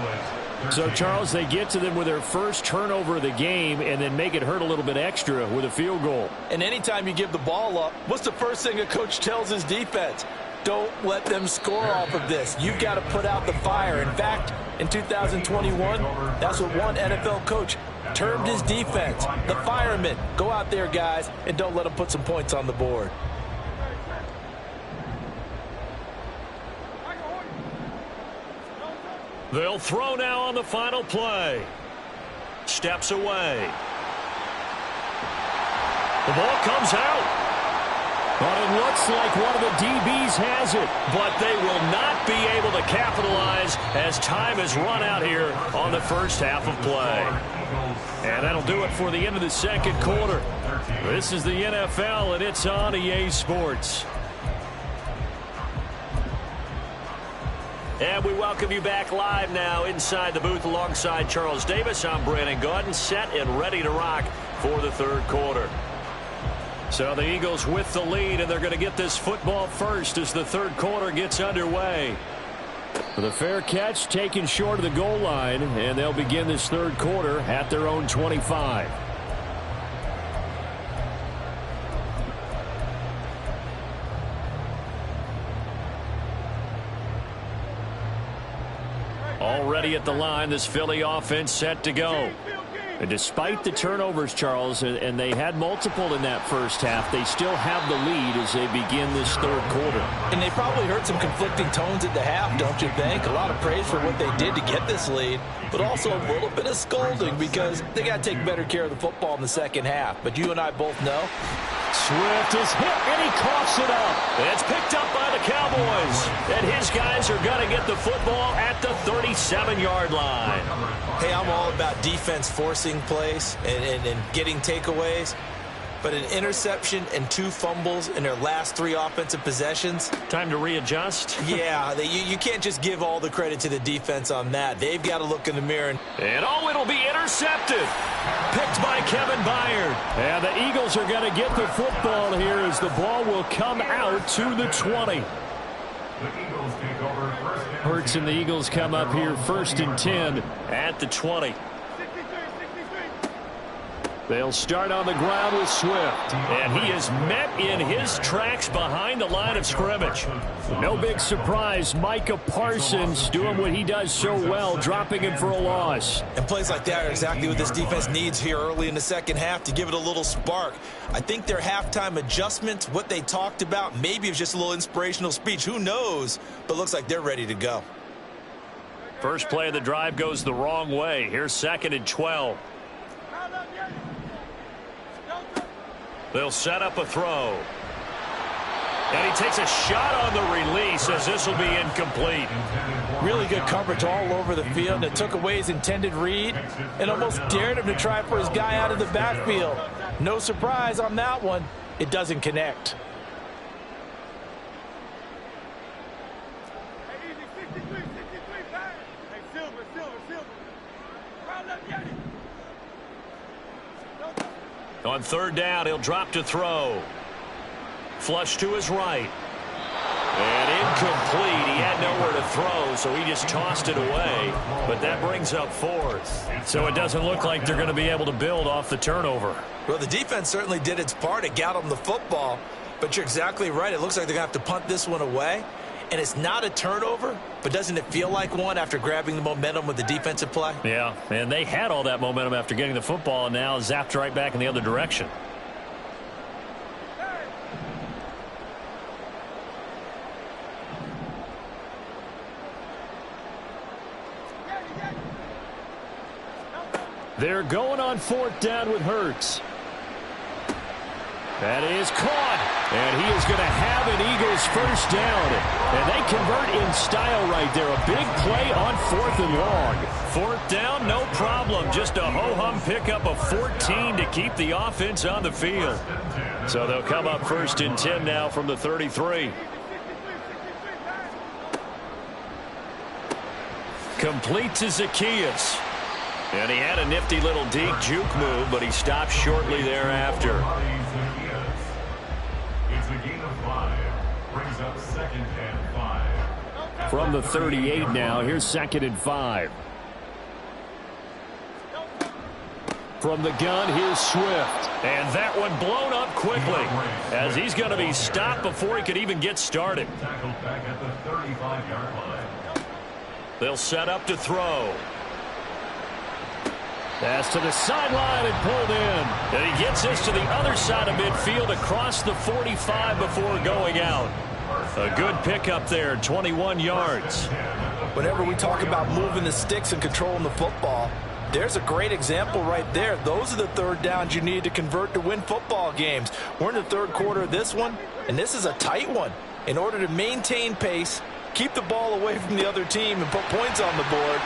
So, Charles, they get to them with their first turnover of the game and then make it hurt a little bit extra with a field goal. And anytime you give the ball up, what's the first thing a coach tells his defense? Don't let them score off of this. You've got to put out the fire. In fact, in 2021, that's what one NFL coach termed his defense. The firemen. Go out there, guys, and don't let them put some points on the board. They'll throw now on the final play. Steps away. The ball comes out. But it looks like one of the DBs has it. But they will not be able to capitalize as time has run out here on the first half of play. And that'll do it for the end of the second quarter. This is the NFL, and it's on EA Sports. And we welcome you back live now inside the booth alongside Charles Davis. I'm Brandon Gaudin, set and ready to rock for the third quarter. So the Eagles with the lead, and they're going to get this football first as the third quarter gets underway. The fair catch taken short of the goal line, and they'll begin this third quarter at their own 25. Already at the line, this Philly offense set to go. And despite the turnovers, Charles, and they had multiple in that first half, they still have the lead as they begin this third quarter. And they probably heard some conflicting tones at the half, don't you think? A lot of praise for what they did to get this lead, but also a little bit of scolding because they got to take better care of the football in the second half. But you and I both know. Swift is hit, and he coughs it up. It's picked up by the Cowboys. And his guys are going to get the football at the 37-yard line. Hey, I'm all about defense forcing plays and getting takeaways. But an interception and 2 fumbles in their last 3 offensive possessions. Time to readjust. Yeah, you can't just give all the credit to the defense on that. They've got to look in the mirror. And it'll be intercepted. Picked by Kevin Byard. And the Eagles are going to get the football here as the ball will come out to the 20. Hurts and the Eagles come up here 1st and 10 at the 20. They'll start on the ground with Swift. And he is met in his tracks behind the line of scrimmage. No big surprise. Micah Parsons doing what he does so well, dropping him for a loss. And plays like that are exactly what this defense needs here early in the second half to give it a little spark. I think their halftime adjustment, what they talked about, maybe it was just a little inspirational speech. Who knows? But looks like they're ready to go. First play of the drive goes the wrong way. Here's 2nd and 12. They'll set up a throw. And he takes a shot on the release as this will be incomplete. Really good coverage all over the field. It took away his intended read and almost dared him to try for his guy out of the backfield. No surprise on that one. It doesn't connect. On 3rd down, he'll drop to throw. Flush to his right. And incomplete. He had nowhere to throw, so he just tossed it away. But that brings up 4th. So it doesn't look like they're going to be able to build off the turnover. Well, the defense certainly did its part. It got them the football. But you're exactly right. It looks like they're going to have to punt this one away. And it's not a turnover, but doesn't it feel like one after grabbing the momentum with the defensive play? Yeah, and they had all that momentum after getting the football and now zapped right back in the other direction. They're going on 4th down with Hurts. That is caught. And he is going to have an Eagles first down. And they convert in style right there. A big play on 4th and long. 4th down, no problem. Just a ho-hum pickup of 14 to keep the offense on the field. So they'll come up 1st and 10 now from the 33. Complete to Zacchaeus. And he had a nifty little deep juke move, but he stopped shortly thereafter. It's a gain of 5. Brings up 2nd and 5. From the 38 now, here's 2nd and 5. From the gun, here's Swift. And that one blown up quickly as he's going to be stopped before he could even get started. Tackled back at the 35-yard line. They'll set up to throw. Pass to the sideline and pulled in. And he gets this to the other side of midfield across the 45 before going out. A good pickup there, 21 yards. Whenever we talk about moving the sticks and controlling the football, there's a great example right there. Those are the 3rd downs you need to convert to win football games. We're in the 3rd quarter of this one, and this is a tight one. In order to maintain pace, keep the ball away from the other team, and put points on the board,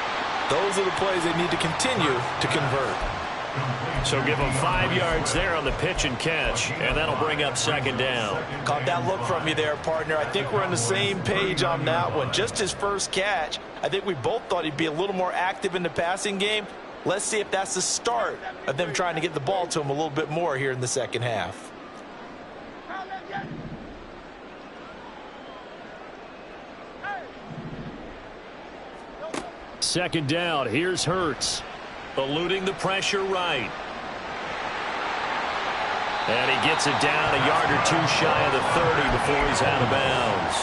those are the plays they need to continue to convert. So give them 5 yards there on the pitch and catch, and that'll bring up 2nd down. Caught that look from you there, partner. I think we're on the same page on that one. Just his first catch, I think we both thought he'd be a little more active in the passing game. Let's see if that's the start of them trying to get the ball to him a little bit more here in the second half. Second down, here's Hurts. Eluding the pressure right. And he gets it down a yard or two shy of the 30 before he's out of bounds.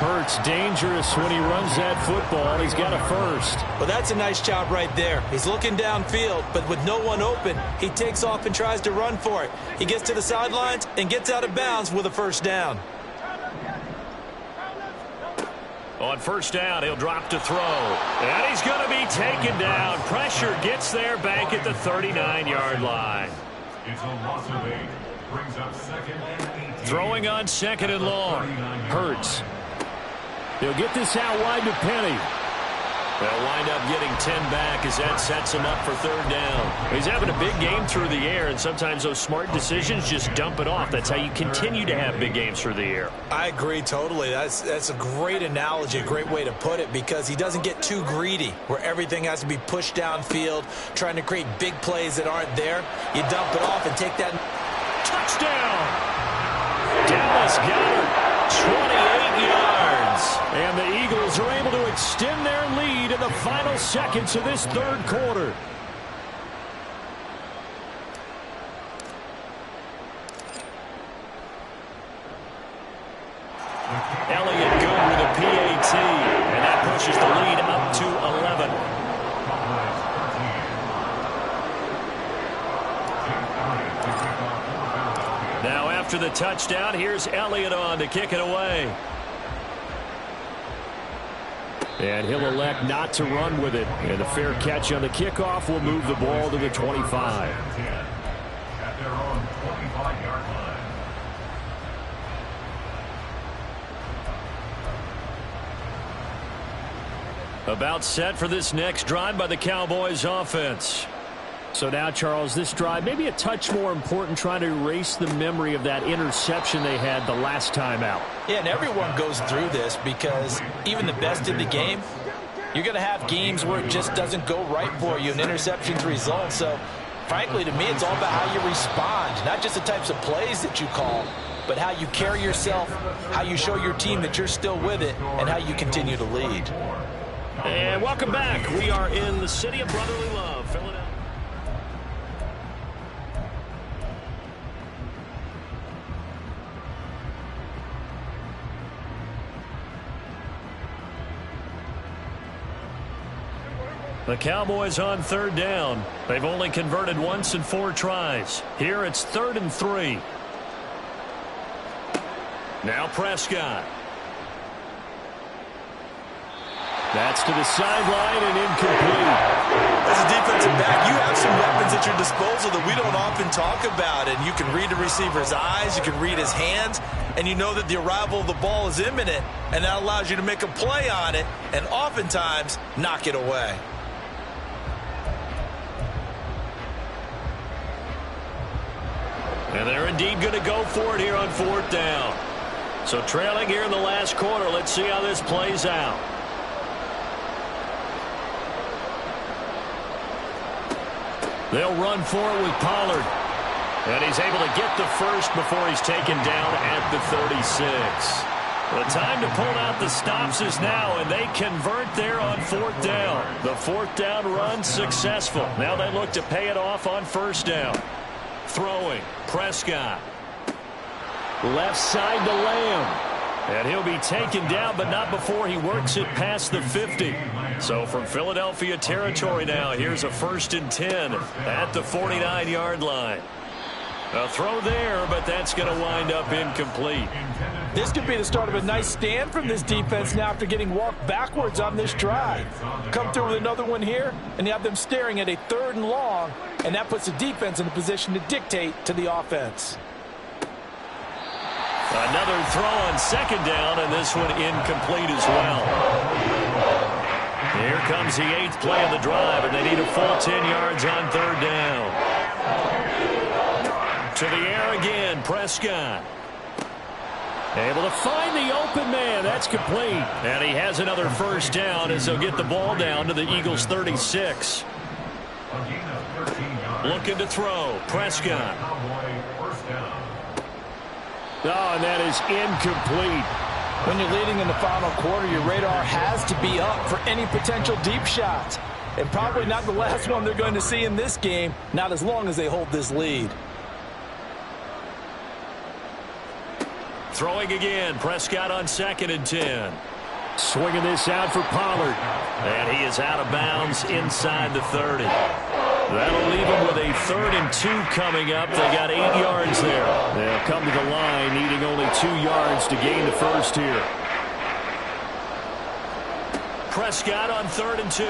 Hurts dangerous when he runs that football. He's got a first. Well, that's a nice job right there. He's looking downfield, but with no one open, he takes off and tries to run for it. He gets to the sidelines and gets out of bounds with a first down. On first down, he'll drop to throw. And he's going to be taken down. Pressure gets there back at the 39-yard line. It's a loss of 8. Brings up second and 18. Throwing on second and long. Hurts. He'll get this out wide to Penny. They'll wind up getting 10 back as that sets him up for third down. He's having a big game through the air, and sometimes those smart decisions just dump it off. That's how you continue to have big games through the air. I agree totally. That's a great analogy, a great way to put it, because he doesn't get too greedy where everything has to be pushed downfield, trying to create big plays that aren't there. You dump it off and take that. Touchdown! Dallas got it. 28 yards. And the Eagles are able to extend their lead in the final seconds of this third quarter. Elliott good with a PAT. And that pushes the lead up to 11. Now after the touchdown, here's Elliott on to kick it away. And he'll elect not to run with it. And a fair catch on the kickoff will move the ball to the 25. At their own 25-yard line. About set for this next drive by the Cowboys offense. So now, Charles, this drive maybe a touch more important, trying to erase the memory of that interception they had the last time out. Yeah, and everyone goes through this because even the best in the game, you're going to have games where it just doesn't go right for you and interceptions result. So, frankly, to me, it's all about how you respond, not just the types of plays that you call, but how you carry yourself, how you show your team that you're still with it, and how you continue to lead. And welcome back. We are in the city of brotherly love, Philadelphia. The Cowboys on third down. They've only converted once in 4 tries. Here it's 3rd and 3. Now Prescott. That's to the sideline and incomplete. As a defensive back, you have some weapons at your disposal that we don't often talk about. And you can read the receiver's eyes, you can read his hands, and you know that the arrival of the ball is imminent, and that allows you to make a play on it and oftentimes knock it away. And they're indeed going to go for it here on 4th down. So trailing here in the last quarter, let's see how this plays out. They'll run for it with Pollard. And he's able to get the first before he's taken down at the 36. The time to pull out the stops is now, and they convert there on 4th down. The 4th down run successful. Now they look to pay it off on 1st down. Throwing, Prescott. Left side to Lamb. And he'll be taken down, but not before he works it past the 50. So from Philadelphia territory now, here's a 1st and 10 at the 49-yard line. A throw there, but that's going to wind up incomplete. This could be the start of a nice stand from this defense now after getting walked backwards on this drive. Come through with another one here, and you have them staring at a 3rd and long, and that puts the defense in a position to dictate to the offense. Another throw on 2nd down, and this one incomplete as well. Here comes the 8th play of the drive, and they need a full 10 yards on 3rd down. To the air again, Prescott. Able to find the open man. That's complete. And he has another 1st down as they'll get the ball down to the Eagles' 36. Looking to throw, Prescott. Oh, and that is incomplete. When you're leading in the final quarter, your radar has to be up for any potential deep shots. And probably not the last one they're going to see in this game, not as long as they hold this lead. Throwing again. Prescott on 2nd and 10. Swinging this out for Pollard. And he is out of bounds inside the 30. That'll leave him with a 3rd and 2 coming up. They got 8 yards there. They'll come to the line needing only 2 yards to gain the first here. Prescott on 3rd and 2.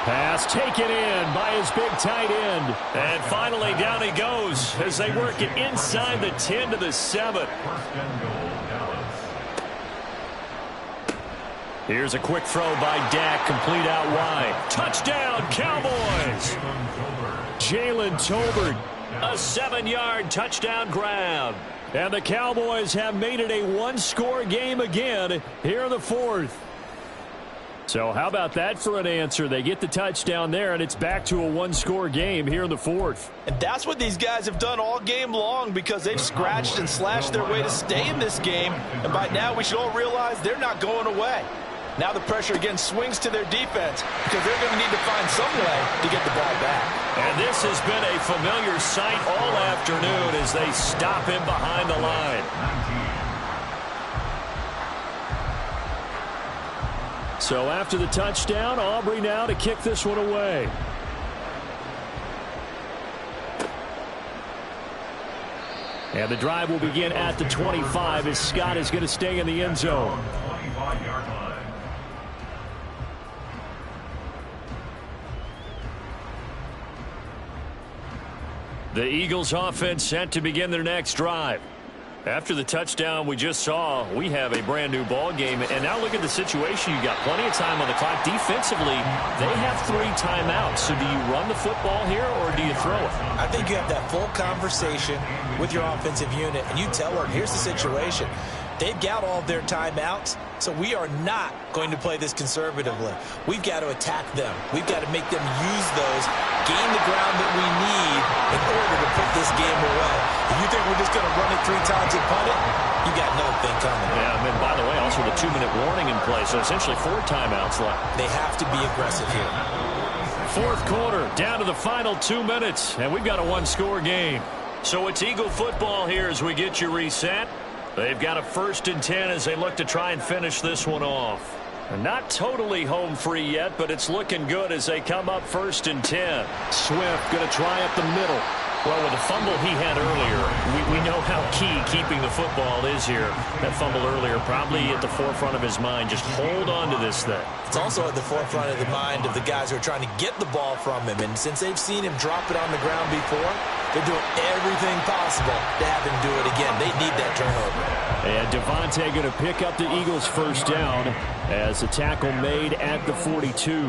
Pass taken in by his big tight end. And finally down he goes as they work it inside the 10 to the 7. Here's a quick throw by Dak, complete out wide. Touchdown, Cowboys! Jalen Tolbert, a 7-yard touchdown grab. And the Cowboys have made it a one-score game again here in the 4th. So how about that for an answer? They get the touchdown there, and it's back to a one-score game here in the 4th. And that's what these guys have done all game long because they've scratched and slashed their way to stay in this game. And by now we should all realize they're not going away. Now the pressure again swings to their defense because they're going to need to find some way to get the ball back. And this has been a familiar sight all afternoon as they stop him behind the line. So after the touchdown, Aubrey now to kick this one away. And the drive will begin at the 25 as Scott is going to stay in the end zone. 25-yard line. The Eagles offense set to begin their next drive. After the touchdown we just saw, we have a brand new ball game. And now look at the situation. You got plenty of time on the clock. Defensively, they have 3 timeouts. So do you run the football here or do you throw it? I think you have that full conversation with your offensive unit, and you tell them, here's the situation. They've got all of their timeouts, so we are not going to play this conservatively. We've got to attack them. We've got to make them use those, gain the ground that we need in order to put this game away. If you think we're just going to run it 3 times and punt it, you got another thing coming. Yeah, and then, by the way, also the 2-minute warning in play, so essentially 4 timeouts left. They have to be aggressive here. 4th quarter, down to the final 2 minutes, and we've got a one-score game. So it's Eagle football here as we get you reset. They've got a 1st and 10 as they look to try and finish this one off. Not totally home free yet, but it's looking good as they come up 1st and 10. Swift going to try up the middle. Well, with the fumble he had earlier, we know how key keeping the football is here. That fumble earlier probably at the forefront of his mind. Just hold on to this thing. It's also at the forefront of the mind of the guys who are trying to get the ball from him. And since they've seen him drop it on the ground before, they're doing everything possible to have him do it again. They need that turnover. And Devontae going to pick up the Eagles' 1st down as a tackle made at the 42.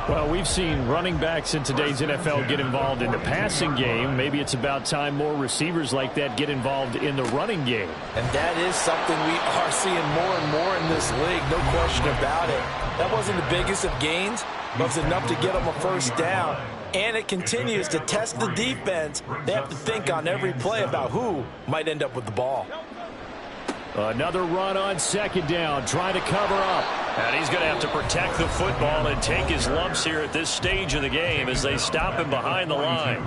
Well, we've seen running backs in today's NFL get involved in the passing game. Maybe it's about time more receivers like that get involved in the running game. And that is something we are seeing more and more in this league, no question about it. That wasn't the biggest of gains, but it was enough to get them a 1st down. And it continues to test the defense. They have to think on every play about who might end up with the ball. Another run on 2nd down, trying to cover up. And he's going to have to protect the football and take his lumps here at this stage of the game as they stop him behind the line.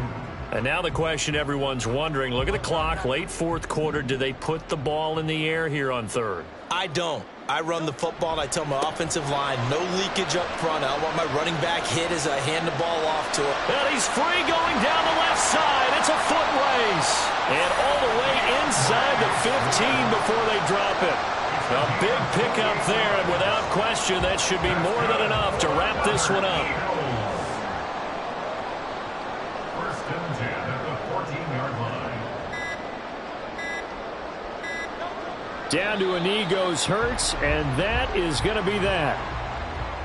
And now the question everyone's wondering, look at the clock, late 4th quarter, do they put the ball in the air here on 3rd? I don't. I run the football, and I tell my offensive line, no leakage up front. I want my running back hit as I hand the ball off to him. And he's free going down the left side. It's a foot race. And all the way inside the 15 before they drop it. A big pickup there, and without question, that should be more than enough to wrap this one up. 1st and 10 at the 14-yard line. Down to a knee goes Hurts, and that is going to be that.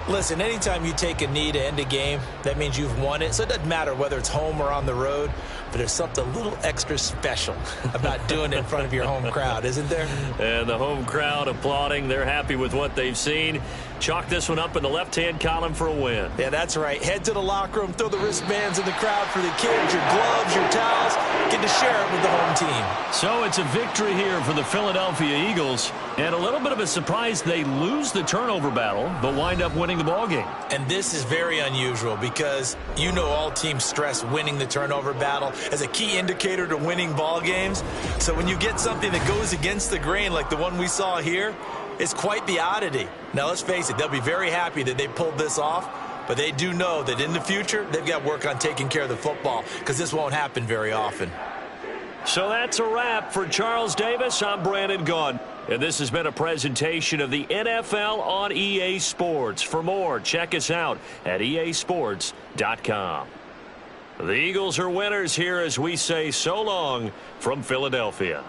Listen, anytime you take a knee to end a game, that means you've won it. So it doesn't matter whether it's home or on the road, but there's something a little extra special about doing it in front of your home crowd, isn't there? And the home crowd applauding. They're happy with what they've seen. chalk this one up in the left-hand column for a win. Yeah, that's right. Head to the locker room, throw the wristbands in the crowd for the kids, your gloves, your towels. Get to share it with the home team. So it's a victory here for the Philadelphia Eagles. And a little bit of a surprise, they lose the turnover battle, but wind up winning the ballgame. And this is very unusual because you know all teams stress winning the turnover battle as a key indicator to winning ball games. So when you get something that goes against the grain like the one we saw here, it's quite the oddity. Now, let's face it, they'll be very happy that they pulled this off, but they do know that in the future, they've got work on taking care of the football because this won't happen very often. So that's a wrap for Charles Davis. I'm Brandon Gaudin. And this has been a presentation of the NFL on EA Sports. For more, check us out at easports.com. The Eagles are winners here as we say so long from Philadelphia.